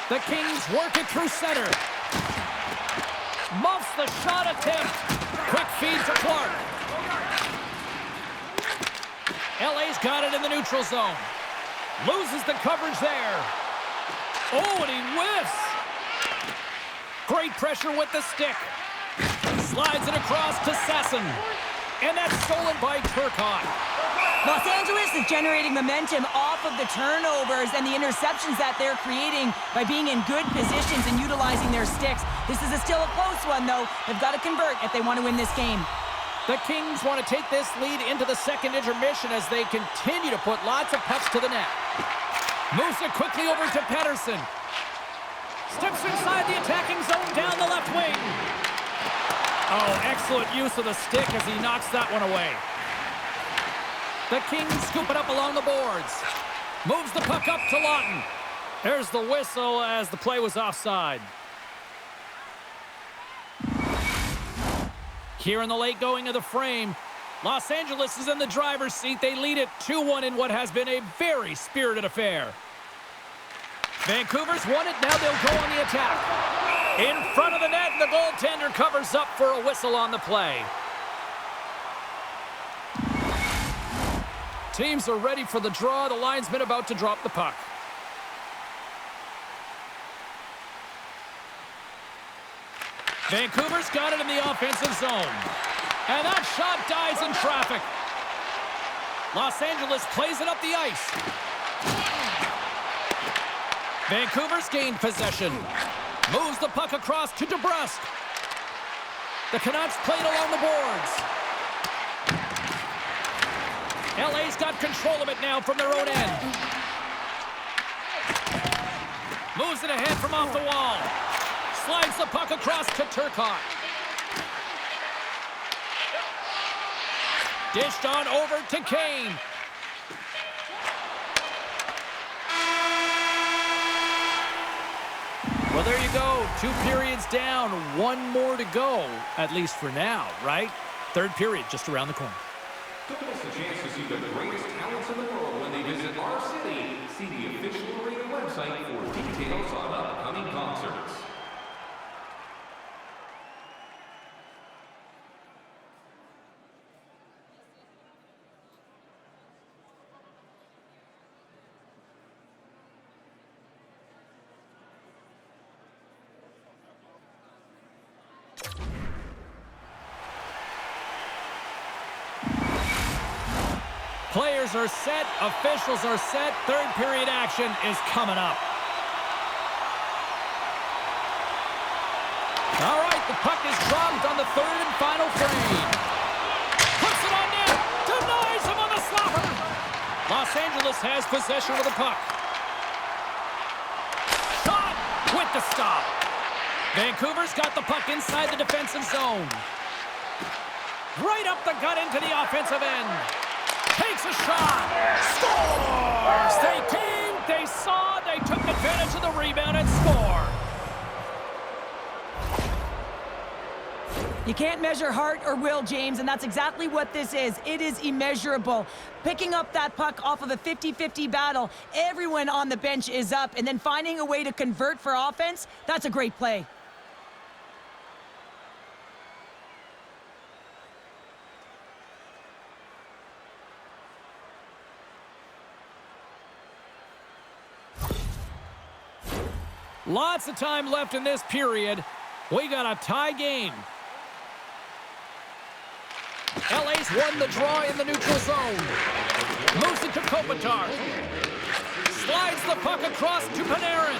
The Kings work it through center. Muffs the shot attempt. Quick feed to Clark. LA's got it in the neutral zone. Loses the coverage there. Oh, and he whiffs. Great pressure with the stick. Slides it across to Sasson. And that's stolen by Turcotte. Los Angeles is generating momentum off of the turnovers and the interceptions that they're creating by being in good positions and utilizing their sticks. This is still a close one, though. They've got to convert if they want to win this game. The Kings want to take this lead into the second intermission as they continue to put lots of pucks to the net. Moves it quickly over to Pettersson. Steps inside the attacking zone down the left wing. Oh, excellent use of the stick as he knocks that one away. The Kings scoop it up along the boards. Moves the puck up to Lawton. There's the whistle as the play was offside. Here in the late going of the frame, Los Angeles is in the driver's seat. They lead it 2-1 in what has been a very spirited affair. Vancouver's won it. Now they'll go on the attack. In front of the net, and the goaltender covers up for a whistle on the play. Teams are ready for the draw. The linesman about to drop the puck. Vancouver's got it in the offensive zone. And that shot dies in traffic. Los Angeles plays it up the ice. Vancouver's gained possession. Moves the puck across to DeBrusque. The Canucks played along the boards. LA's got control of it now from their own end. Moves it ahead from off the wall. Slides the puck across to Turcotte. Dished on over to Kane. Well, there you go. 2 periods down, 1 more to go, at least for now, right? Third period just around the corner. Don't miss the chance to see the greatest talents in the world when they visit our city. See the official arena website for details on upcoming concerts. Players are set, officials are set, third period action is coming up. All right, the puck is dropped on the third and final frame. Puts it on net, denies him on the slapper. Los Angeles has possession of the puck. Shot with the stop. Vancouver's got the puck inside the defensive zone. Right up the gut into the offensive end. Takes a shot. Scores! They came, they saw, they took advantage of the rebound and score. You can't measure heart or will, James, and that's exactly what this is. It is immeasurable. Picking up that puck off of a 50-50 battle, everyone on the bench is up, and then finding a way to convert for offense, that's a great play. Lots of time left in this period. We got a tie game. LA's won the draw in the neutral zone. Moves it to Kopitar. Slides the puck across to Panarin.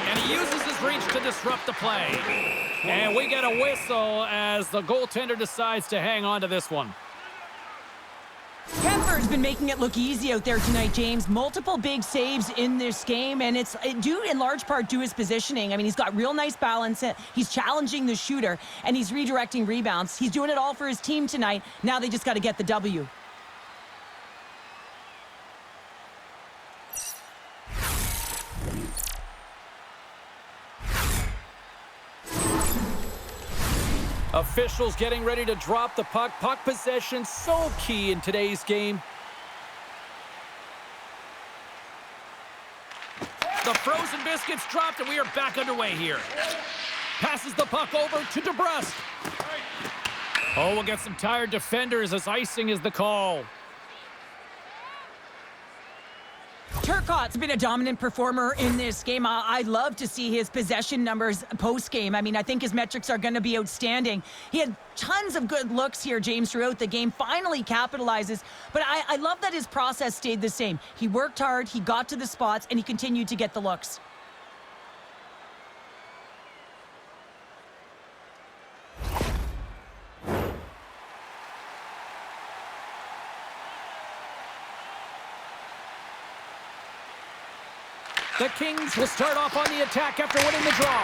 And he uses his reach to disrupt the play. And we get a whistle as the goaltender decides to hang on to this one. Kemper's been making it look easy out there tonight, James. Multiple big saves in this game, and it's due in large part to his positioning. I mean, he's got real nice balance. He's challenging the shooter, and he's redirecting rebounds. He's doing it all for his team tonight. Now they just got to get the W. Officials getting ready to drop the puck. Puck possession so key in today's game. The frozen biscuits dropped, and we are back underway here. Passes the puck over to DeBrusque. Oh, we'll get some tired defenders as icing is the call. Turcotte's been a dominant performer in this game. I'd love to see his possession numbers post-game. I mean, I think his metrics are going to be outstanding. He had tons of good looks here, James, throughout the game. Finally capitalizes. But I love that his process stayed the same. He worked hard, he got to the spots, and he continued to get the looks. The Kings will start off on the attack after winning the draw.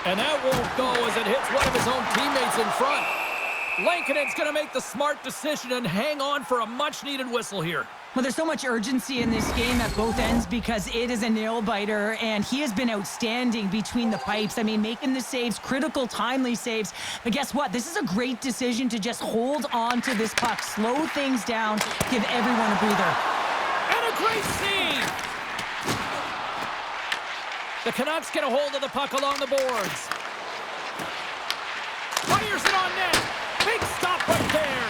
And that won't go as it hits one of his own teammates in front. Lankinen's going to make the smart decision and hang on for a much-needed whistle here. Well, there's so much urgency in this game at both ends because it is a nail-biter, and he has been outstanding between the pipes. I mean, making the saves, critical, timely saves. But guess what? This is a great decision to just hold on to this puck, slow things down, give everyone a breather. And a great save! The Canucks get a hold of the puck along the boards. Fires it on net. Big stop right there.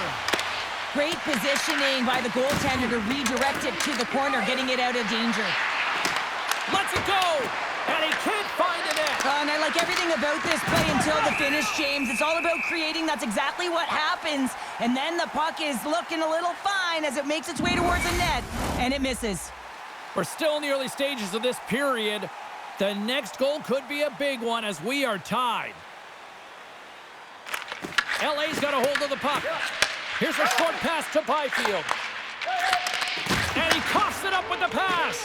Great positioning by the goaltender to redirect it to the corner, getting it out of danger. Lets it go. And he can't find the net. And I like everything about this play until the finish, James. It's all about creating. That's exactly what happens. And then the puck is looking a little fine as it makes its way towards the net. And it misses. We're still in the early stages of this period. The next goal could be a big one as we are tied. LA's got a hold of the puck. Here's a short pass to Byfield. And he coughs it up with the pass.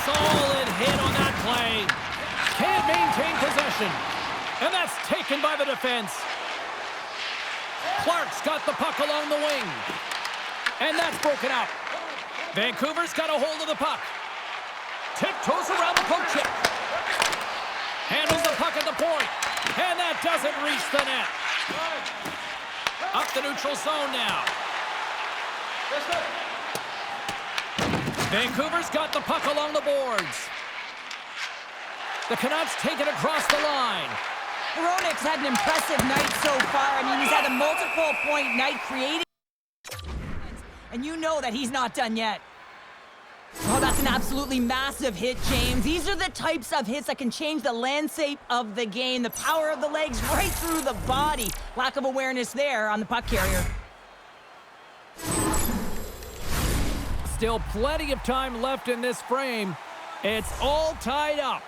Solid hit on that play. Can't maintain possession. And that's taken by the defense. Clark's got the puck along the wing. And that's broken up. Vancouver's got a hold of the puck. Tiptoes around the poke check. Handles the puck at the point. And that doesn't reach the net. Up the neutral zone now. Vancouver's got the puck along the boards. The Canucks take it across the line. Hronek's had an impressive night so far. I mean, he's had a multiple-point night creating. And you know that he's not done yet. Oh, that's an absolutely massive hit, James. These are the types of hits that can change the landscape of the game. The power of the legs right through the body. Lack of awareness there on the puck carrier. Still plenty of time left in this frame. It's all tied up.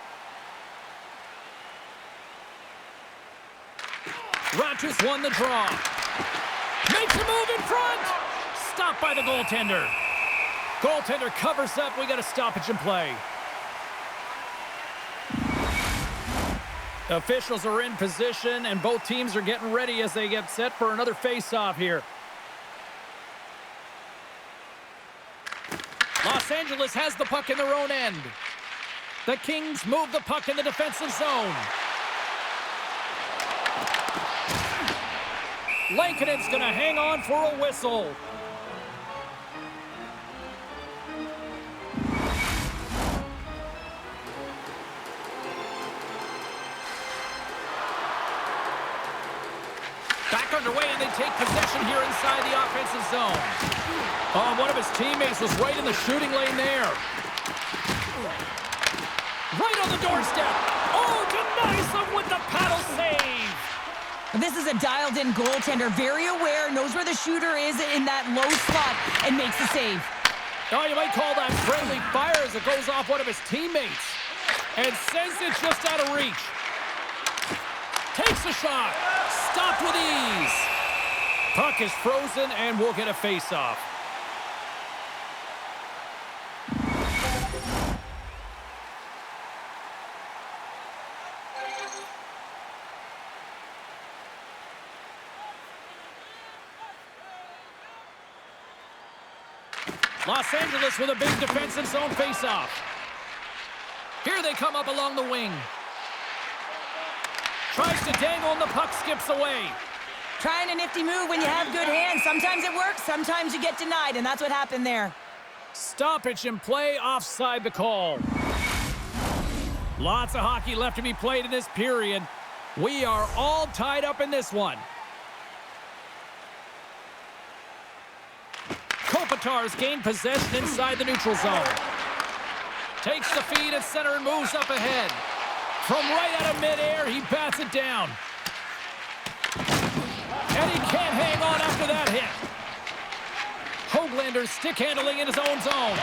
Rogers won the draw. Makes a move in front. Stopped by the goaltender. Goaltender covers up. We got a stoppage in play. Officials are in position, and both teams are getting ready as they get set for another face-off here. Los Angeles has the puck in their own end. The Kings move the puck in the defensive zone. Lankinen's going to hang on for a whistle. Back underway, and they take possession here inside the offensive zone. Oh, one of his teammates was right in the shooting lane there. Right on the doorstep. Oh, denies them with the paddle save. This is a dialed-in goaltender, very aware, knows where the shooter is in that low slot, and makes the save. Oh, you might call that friendly fire as it goes off one of his teammates. And sends it just out of reach. Takes a shot. Stopped with ease. Puck is frozen, and we'll get a face-off. Los Angeles with a big defensive zone face-off. Here they come up along the wing. Tries to dangle and the puck skips away. Trying a nifty move when you have good hands. Sometimes it works, sometimes you get denied, and that's what happened there. Stoppage in play, offside the call. Lots of hockey left to be played in this period. We are all tied up in this one. Kopitar's gained possession inside the neutral zone. Takes the feed at center and moves up ahead. From right out of midair, he bats it down. And he can't hang on after that hit. Höglander stick handling in his own zone.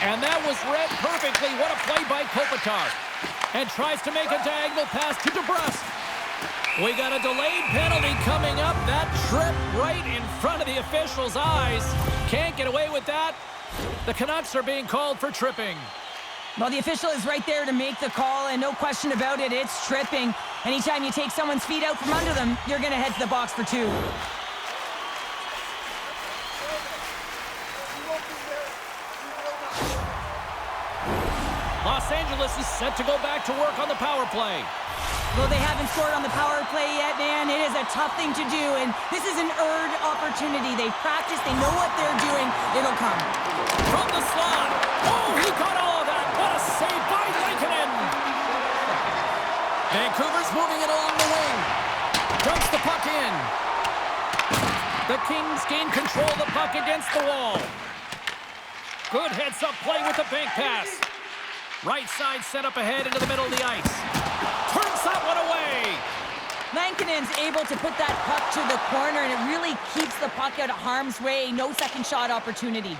And that was read perfectly. What a play by Kopitar. And tries to make a diagonal pass to DeBrusque. We got a delayed penalty coming up. That trip right in front of the official's eyes. Can't get away with that. The Canucks are being called for tripping. Well, the official is right there to make the call, and no question about it, it's tripping. Anytime you take someone's feet out from under them, you're going to head to the box for two. Los Angeles is set to go back to work on the power play. Though they haven't scored on the power play yet, man, it is a tough thing to do, and this is an earned opportunity. They've practiced, they know what they're doing. It'll come. From the slot. Oh, he got all of that. What a save by Lankinen. Vancouver's moving it along the wing. Dumps the puck in. The Kings gain control of the puck against the wall. Good heads-up play with the bank pass. Right side set up ahead into the middle of the ice. Turns that one away. Lankinen's able to put that puck to the corner, and it really keeps the puck out of harm's way. No second shot opportunity.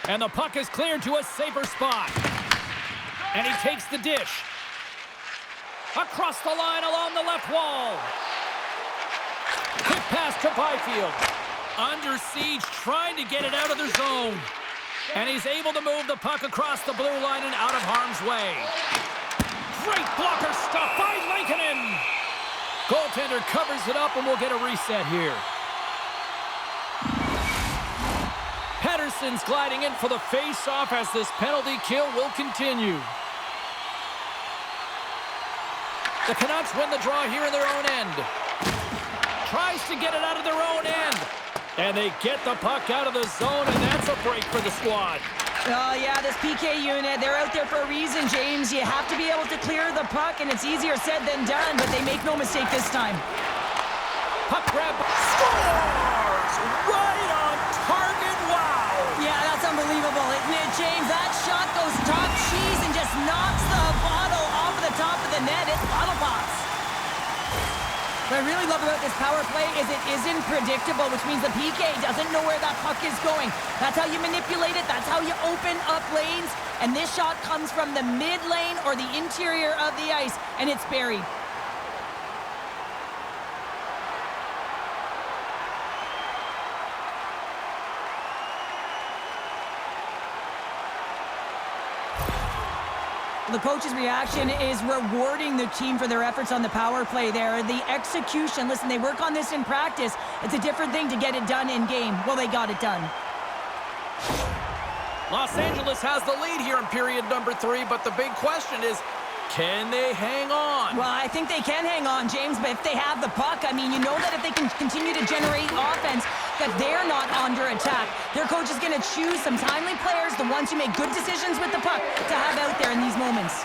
And the puck is cleared to a safer spot. And he takes the dish. Across the line along the left wall. Quick pass to Byfield. Under siege, trying to get it out of their zone. And he's able to move the puck across the blue line and out of harm's way. Great blocker stop by Lankinen. Goaltender covers it up, and we'll get a reset here. Pettersson's gliding in for the face-off as this penalty kill will continue. The Canucks win the draw here in their own end. Tries to get it out of their own end. And they get the puck out of the zone, and that's a break for the squad. Oh, yeah, this PK unit, they're out there for a reason, James. You have to be able to clear the puck, and it's easier said than done, but they make no mistake this time. Puck grab. Scores! Right on target. Wow! Yeah, that's unbelievable, isn't it, James? That shot goes top cheese and just knocks the bottle off the top of the net. It's bottle pops. What I really love about this power play is it isn't predictable, which means the PK doesn't know where that puck is going. That's how you manipulate it. That's how you open up lanes. And this shot comes from the mid lane or the interior of the ice, and it's buried. The coach's reaction is rewarding the team for their efforts on the power play there. The execution, listen, they work on this in practice. It's a different thing to get it done in game. Well, they got it done. Los Angeles has the lead here in period number 3, but the big question is, can they hang on? Well, I think they can hang on, James, but if they have the puck, I mean, you know that if they can continue to generate offense, that they're not under attack. Their coach is going to choose some timely players, the ones who make good decisions with the puck, to have out there in these moments.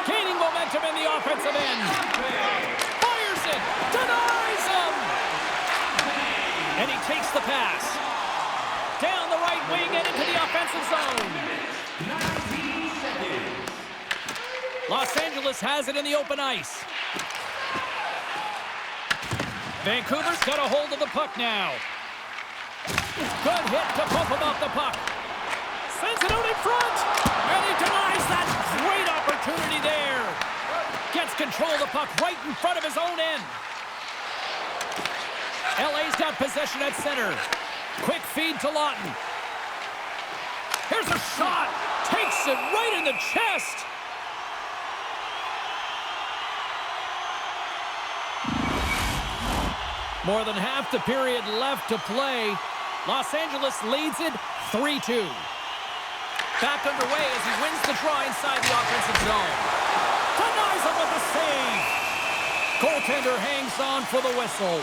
Gaining momentum in the offensive end. Fires it. Denies him. And he takes the pass. Down the right wing and into the offensive zone. 19 seconds. Los Angeles has it in the open ice. Vancouver's got a hold of the puck now. Good hit to bump him off the puck. Sends it out in front. And he denies that great opportunity there. Gets control of the puck right in front of his own end. LA's got possession at center. Quick feed to Lawton. Here's a shot. Takes it right in the chest. More than half the period left to play. Los Angeles leads it 3-2. Back underway as he wins the draw inside the offensive zone. Denies him with the save. Goaltender hangs on for the whistle.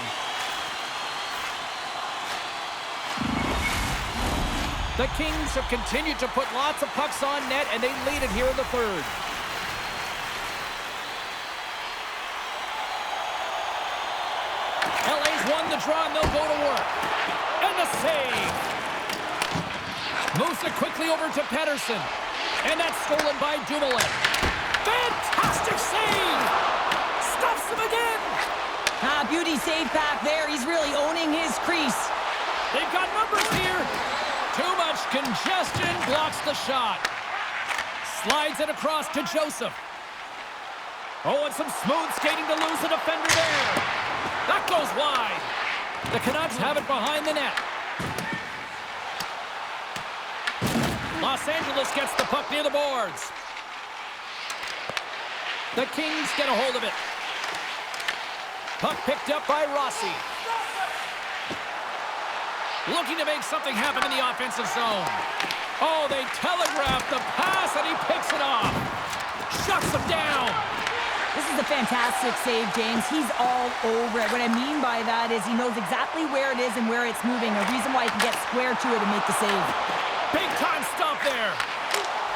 The Kings have continued to put lots of pucks on net, and they lead it here in the third. LA's won the draw, and they'll go to work. And the save. Moves it quickly over to Pettersson. And that's stolen by Dumoulin. Fantastic save! Stuffs him again! Beauty save back there. He's really owning his crease. They've got numbers here. Too much congestion blocks the shot. Slides it across to Joseph. Oh, and some smooth skating to lose the defender there. That goes wide. The Canucks have it behind the net. Los Angeles gets the puck near the boards. The Kings get a hold of it. Puck picked up by Rossi. Looking to make something happen in the offensive zone. Oh, they telegraphed the pass, and he picks it off. Shuts him down. This is a fantastic save, James. He's all over it. What I mean by that is he knows exactly where it is and where it's moving. A reason why he can get square to it and make the save. Big time stop there.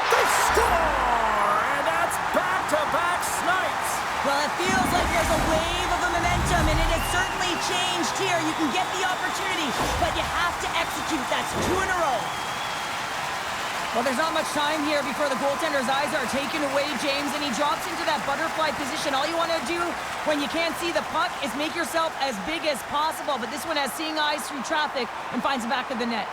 They score! And that's back-to-back snipes. Well, it feels like there's a wave of momentum, and it has certainly changed here. You can get the opportunity, but you have to execute. That's 2 in a row. Well, there's not much time here before the goaltender's eyes are taken away, James, and he drops into that butterfly position. All you want to do when you can't see the puck is make yourself as big as possible, but this one has seeing eyes through traffic and finds the back of the net.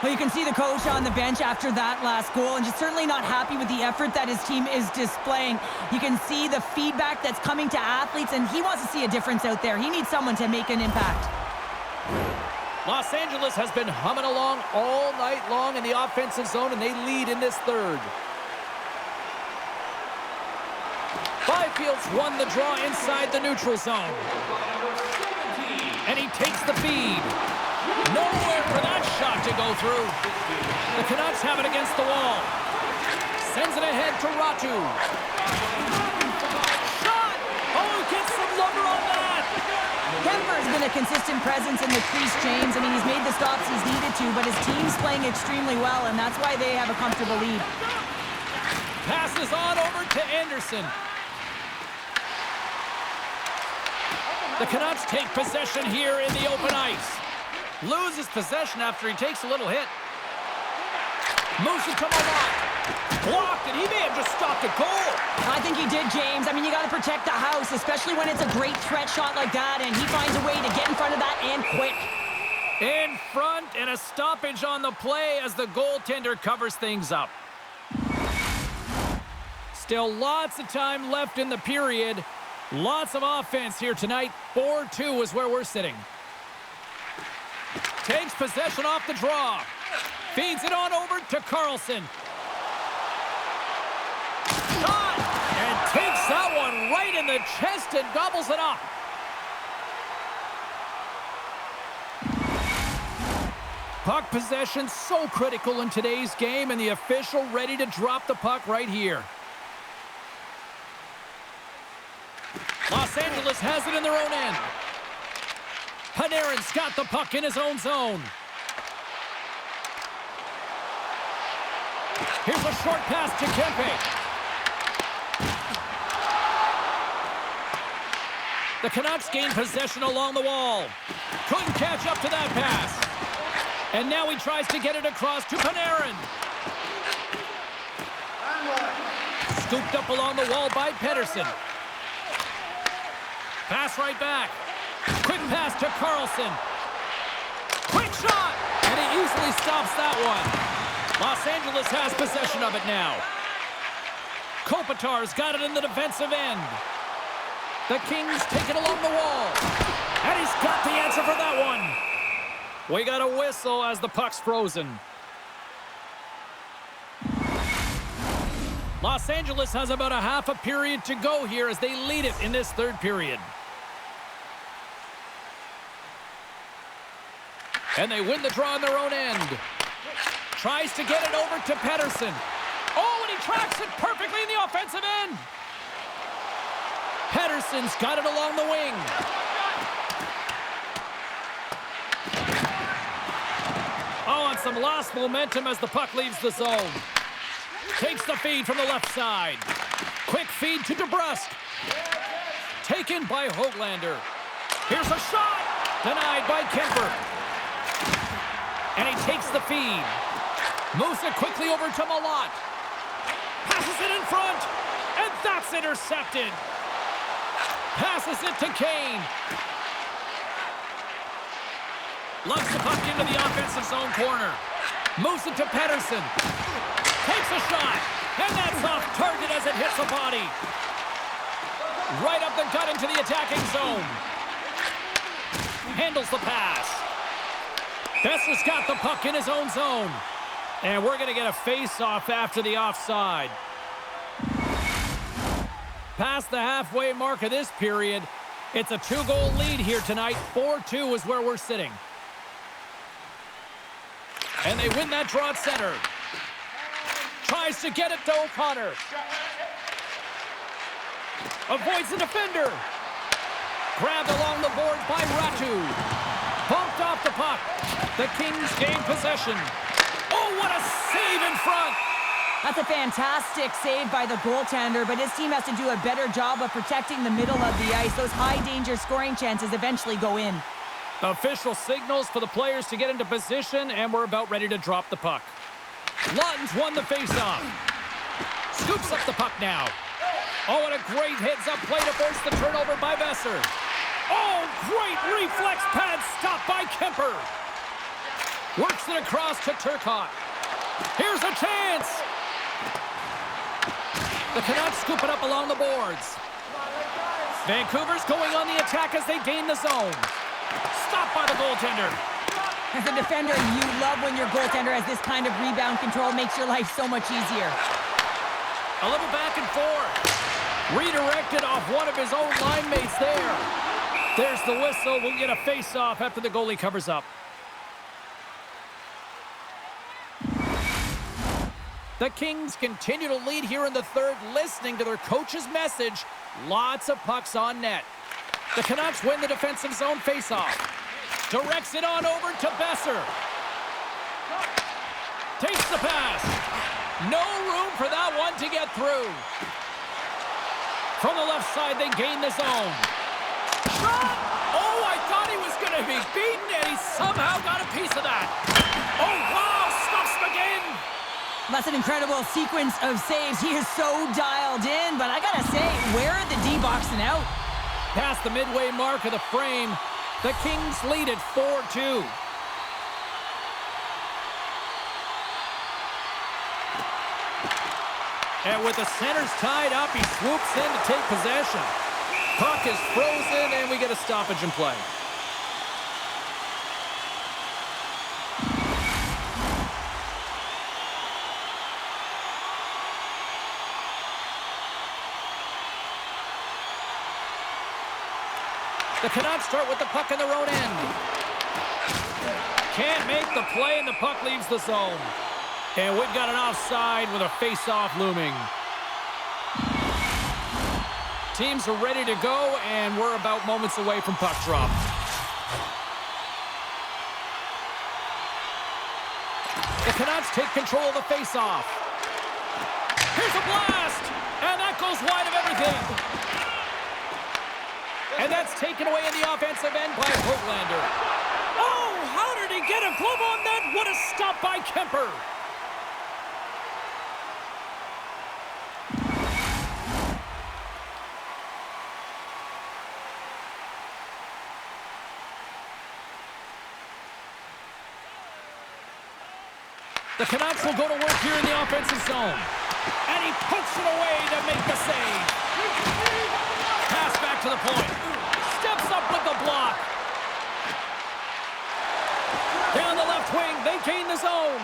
Well, you can see the coach on the bench after that last goal, and just certainly not happy with the effort that his team is displaying. You can see the feedback that's coming to athletes, and he wants to see a difference out there. He needs someone to make an impact. Los Angeles has been humming along all night long in the offensive zone, and they lead in this third. Byfield's won the draw inside the neutral zone. And he takes the feed. Nowhere for that shot to go through. The Canucks have it against the wall. Sends it ahead to Ratu. Shot! Oh, gets some lumber on that! Kemper's been a consistent presence in the crease, James. I mean, he's made the stops he's needed to, but his team's playing extremely well, and that's why they have a comfortable lead. Passes on over to Anderson. The Canucks take possession here in the open ice. Loses possession after he takes a little hit. Moves it to Malott. Blocked, and he may have just stopped a goal. I think he did, James. I mean, you got to protect the house, especially when it's a great threat shot like that, and he finds a way to get in front of that and quick. In front, and a stoppage on the play as the goaltender covers things up. Still lots of time left in the period. Lots of offense here tonight. 4-2 is where we're sitting. Takes possession off the draw. Feeds it on over to Carlson. Shot! And takes that one right in the chest and gobbles it up. Puck possession so critical in today's game, and the official ready to drop the puck right here. Los Angeles has it in their own end. Panarin's got the puck in his own zone. Here's a short pass to Kempe. The Canucks gain possession along the wall. Couldn't catch up to that pass. And now he tries to get it across to Panarin. Scooped up along the wall by Pedersen. Pass right back. Quick pass to Carlson. Quick shot! And he easily stops that one. Los Angeles has possession of it now. Kopitar's got it in the defensive end. The Kings take it along the wall. And he's got the answer for that one. We got a whistle as the puck's frozen. Los Angeles has about a half a period to go here as they lead it in this third period. And they win the draw on their own end. Tries to get it over to Pedersen. Oh, and he tracks it perfectly in the offensive end. Pedersen's got it along the wing. Oh, and some lost momentum as the puck leaves the zone. Takes the feed from the left side. Quick feed to DeBrusque. Taken by Höglander. Here's a shot. Denied by Kemper. And he takes the feed. Moves it quickly over to Malott. Passes it in front. And that's intercepted. Passes it to Kane. Lugs the puck into the offensive zone corner. Moves it to Pedersen. Takes a shot. And that's off target as it hits the body. Right up the gut into the attacking zone. Handles the pass. Besser's got the puck in his own zone. And we're going to get a face-off after the offside. Past the halfway mark of this period, it's a 2-goal lead here tonight. 4-2 is where we're sitting. And they win that draw at center. Tries to get it to O'Connor. Avoids the defender. Grabbed along the board by Ratu. Bumped off the puck. The Kings gain possession. Oh, what a save in front! That's a fantastic save by the goaltender, but his team has to do a better job of protecting the middle of the ice. Those high-danger scoring chances eventually go in. Official signals for the players to get into position, and we're about ready to drop the puck. Lutton's won the faceoff. Scoops up the puck now. Oh, and a great heads-up play to force the turnover by Besser. Oh, great reflex pad stop by Kemper. Works it across to Turcotte. Here's a chance. The Canucks scoop it up along the boards. Vancouver's going on the attack as they gain the zone. Stopped by the goaltender. As a defender, you love when your goaltender has this kind of rebound control. Makes your life so much easier. A little back and forth. Redirected off one of his own line mates there. There's the whistle. We'll get a face-off after the goalie covers up. The Kings continue to lead here in the third, listening to their coach's message. Lots of pucks on net. The Canucks win the defensive zone faceoff. Directs it on over to Besser. Takes the pass. No room for that one to get through. From the left side, they gain the zone. Shot! Oh, I thought he was going to be beaten, and he somehow got a piece of that. Oh, wow! Stuffs him again. That's an incredible sequence of saves. He is so dialed in, but I gotta say, where are the D-boxing out? Past the midway mark of the frame, the Kings lead it 4-2. And with the centers tied up, he swoops in to take possession. Puck is frozen, and we get a stoppage in play. The Canucks start with the puck in their own end. Can't make the play, and the puck leaves the zone. And we've got an offside with a face-off looming. Teams are ready to go, and we're about moments away from puck drop. The Canucks take control of the face-off. Here's a blast! And that goes wide of everything. And that's taken away in the offensive end by Höglander. Oh, how did he get a glove on that? What a stop by Kemper. The Canucks will go to work here in the offensive zone. And he pokes it away to make the save. Pass back to the point. Steps up with the block. Down the left wing, they gain the zone.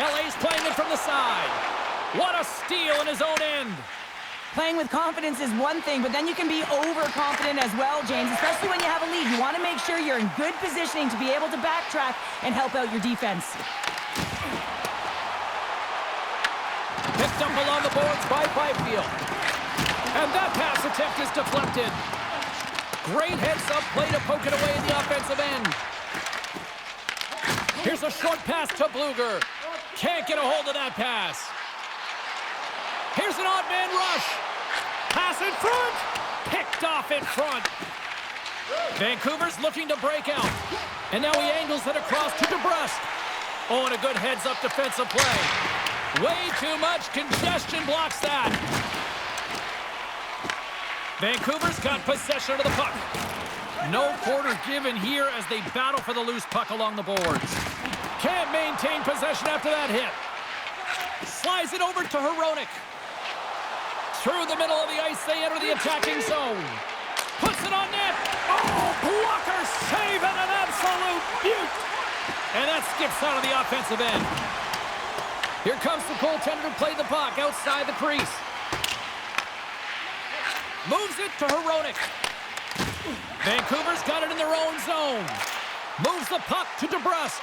LA's playing it from the side. What a steal in his own end. Playing with confidence is one thing, but then you can be overconfident as well, James, especially when you have a lead. You want to make sure you're in good positioning to be able to backtrack and help out your defense. Picked up along the boards by Byfield. And that pass attempt is deflected. Great heads-up play to poke it away in the offensive end. Here's a short pass to Bluger. Can't get a hold of that pass. Here's an odd man rush. Pass in front. Picked off in front. Vancouver's looking to break out. And now he angles it across to DeBrusque. Oh, and a good heads-up defensive play. Way too much congestion blocks that. Vancouver's got possession of the puck. No quarter given here as they battle for the loose puck along the boards. Can't maintain possession after that hit. Slides it over to Hronek. Through the middle of the ice, they enter the attacking zone. Puts it on net. Oh, blocker save and an absolute beaut. And that skips out of the offensive end. Here comes the goaltender to play the puck outside the crease. Moves it to Hronek. Vancouver's got it in their own zone. Moves the puck to DeBrusque.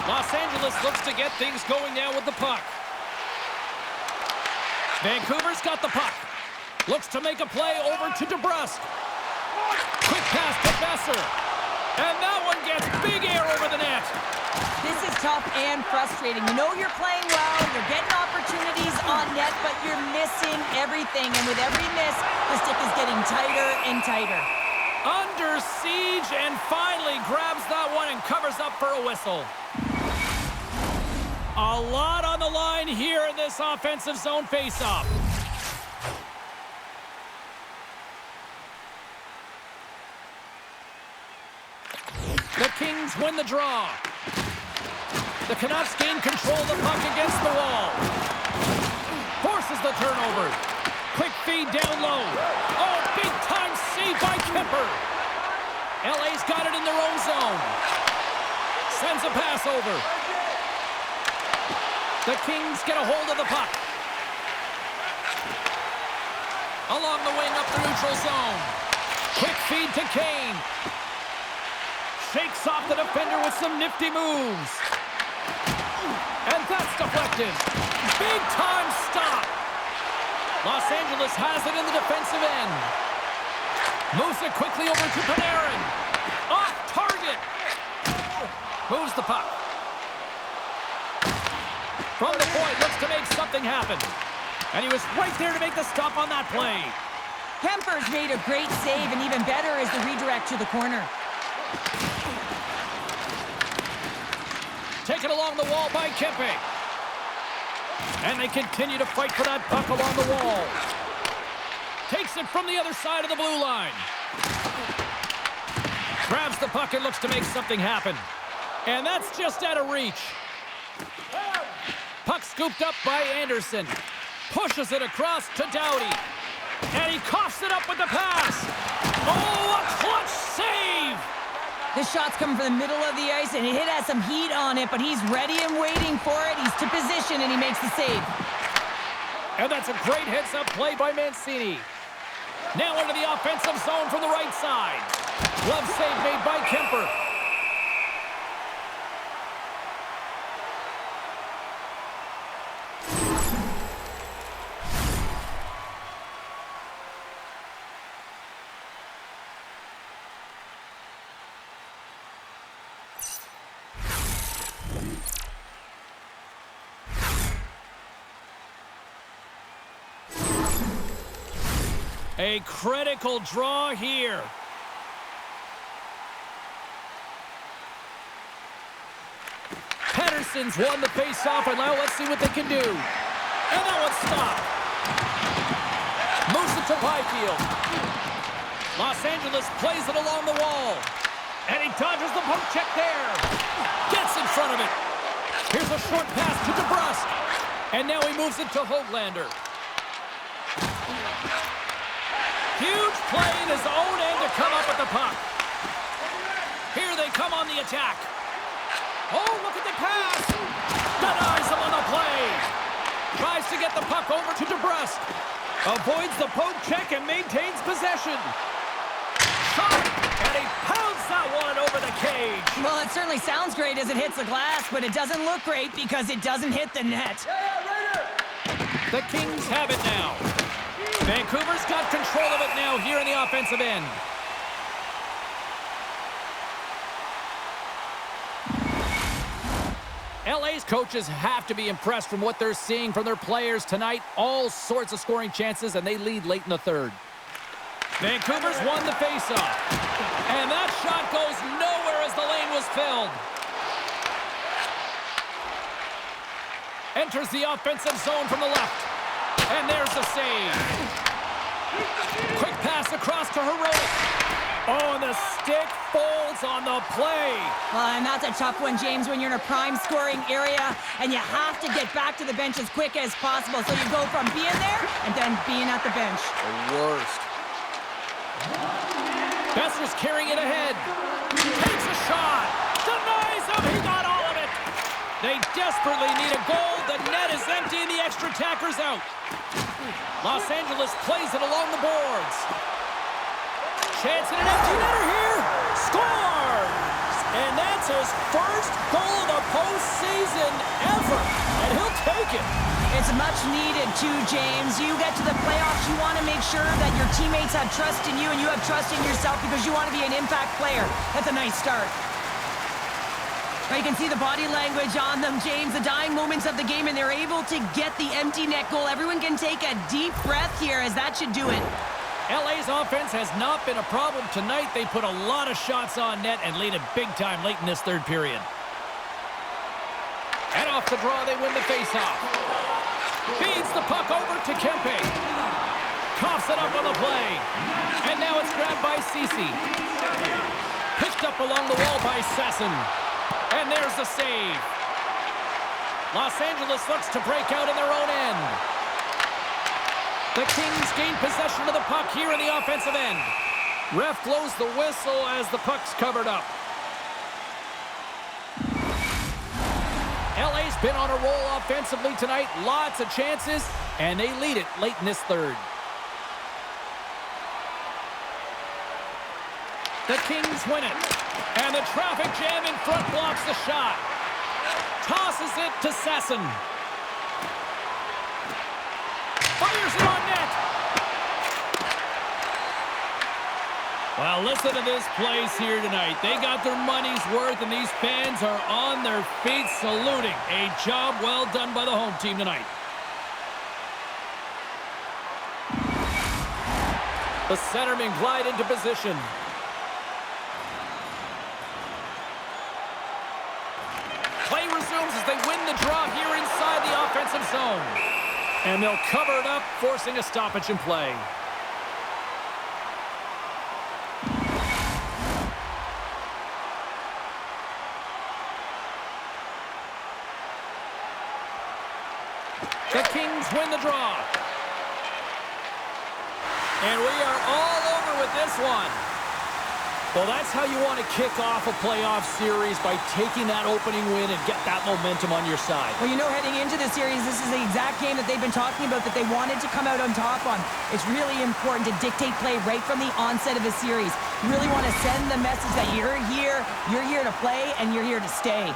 Los Angeles looks to get things going now with the puck. Vancouver's got the puck. Looks to make a play over to DeBrusque. Quick pass to Besser. And that one gets big air over the net. This is tough and frustrating. You know you're playing well, you're getting opportunities on net, but you're missing everything. And with every miss, the stick is getting tighter and tighter. Under siege and finally grabs that one and covers up for a whistle. A lot on the line here in this offensive zone faceoff. The Kings win the draw. The Canucks gain control of the puck against the wall. Forces the turnover. Quick feed down low. Oh, big time save by Kemper. LA's got it in their own zone. Sends a pass over. The Kings get a hold of the puck. Along the wing up the neutral zone. Quick feed to Kane. Shakes off the defender with some nifty moves. And that's deflected. Big time stop. Los Angeles has it in the defensive end. Moves it quickly over to Panarin. Off target. Moves the puck. From the point, looks to make something happen. And he was right there to make the stop on that play. Kemper's made a great save, and even better is the redirect to the corner. Taken along the wall by Kempe. And they continue to fight for that puck along the wall. Takes it from the other side of the blue line. Grabs the puck and looks to make something happen. And that's just out of reach. Puck scooped up by Anderson. Pushes it across to Doughty. And he coughs it up with the pass. Oh, a clutch save! This shot's coming from the middle of the ice, and it has some heat on it, but he's ready and waiting for it. He's to position, and he makes the save. And that's a great heads-up play by Mancini. Now into the offensive zone from the right side. Glove save made by Kemper. A critical draw here. Pettersson's won the face-off, and now let's see what they can do. And that one's stopped. Moves it to Byfield. Los Angeles plays it along the wall. And he dodges the poke check there. Gets in front of it. Here's a short pass to DeBrusque. And now he moves it to Höglander. Huge play in his own end to come up with the puck. Here they come on the attack. Oh, look at the pass. Denies him on the play. Tries to get the puck over to DeBrusque. Avoids the poke check and maintains possession. Shot, and he pounds that one over the cage. Well, it certainly sounds great as it hits the glass, but it doesn't look great because it doesn't hit the net. The Kings have it now. Vancouver's got control of it now here in the offensive end. LA's coaches have to be impressed from what they're seeing from their players tonight. All sorts of scoring chances, and they lead late in the third. Vancouver's won the faceoff. And that shot goes nowhere as the lane was filled. Enters the offensive zone from the left. And there's the save. Quick pass across to Heroic. Oh, and the stick folds on the play. And that's a tough one, James, when you're in a prime scoring area and you have to get back to the bench as quick as possible. So you go from being there and then being at the bench. The worst. Besser's carrying it ahead. Takes a shot. Denies him. He got all of it. They desperately need a goal. The net is empty and the extra attacker's out. Los Angeles plays it along the boards. Chance in an empty netter here. Scored! And that's his first goal of the postseason ever. And he'll take it. It's much needed too, James. You get to the playoffs, you want to make sure that your teammates have trust in you and you have trust in yourself because you want to be an impact player. That's a nice start. Now you can see the body language on them, James, the dying moments of the game, and they're able to get the empty net goal. Everyone can take a deep breath here, as that should do it. LA's offense has not been a problem tonight. They put a lot of shots on net and lead it big time late in this third period. And off the draw, they win the faceoff. Feeds the puck over to Kempe. Coughs it up on the play. And now it's grabbed by Ceci. Picked up along the wall by Sasson. And there's the save. Los Angeles looks to break out in their own end. The Kings gain possession of the puck here in the offensive end. Ref blows the whistle as the puck's covered up. LA's been on a roll offensively tonight. Lots of chances, and they lead it late in this third. The Kings win it. And the traffic jam in front blocks the shot. Tosses it to Sasson. Fires it on net. Well, listen to this place here tonight. They got their money's worth, and these fans are on their feet saluting. A job well done by the home team tonight. The centermen glide into position. Play resumes as they win the draw here inside the offensive zone. And they'll cover it up, forcing a stoppage in play. The Kings win the draw. And we are all over with this one. Well, that's how you want to kick off a playoff series, by taking that opening win and get that momentum on your side. Well, you know, heading into the series, this is the exact game that they've been talking about that they wanted to come out on top on. It's really important to dictate play right from the onset of the series. You really want to send the message that you're here to play, and you're here to stay.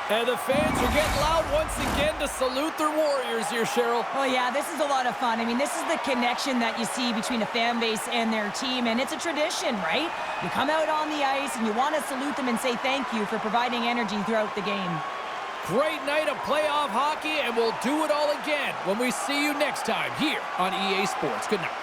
And the fans are getting loud once again to salute their Warriors here, Cheryl. Oh, yeah, this is a lot of fun. I mean, this is the connection that you see between a fan base and their team, and it's a tradition, right? You come out on the ice, and you want to salute them and say thank you for providing energy throughout the game. Great night of playoff hockey, and we'll do it all again when we see you next time here on EA Sports. Good night.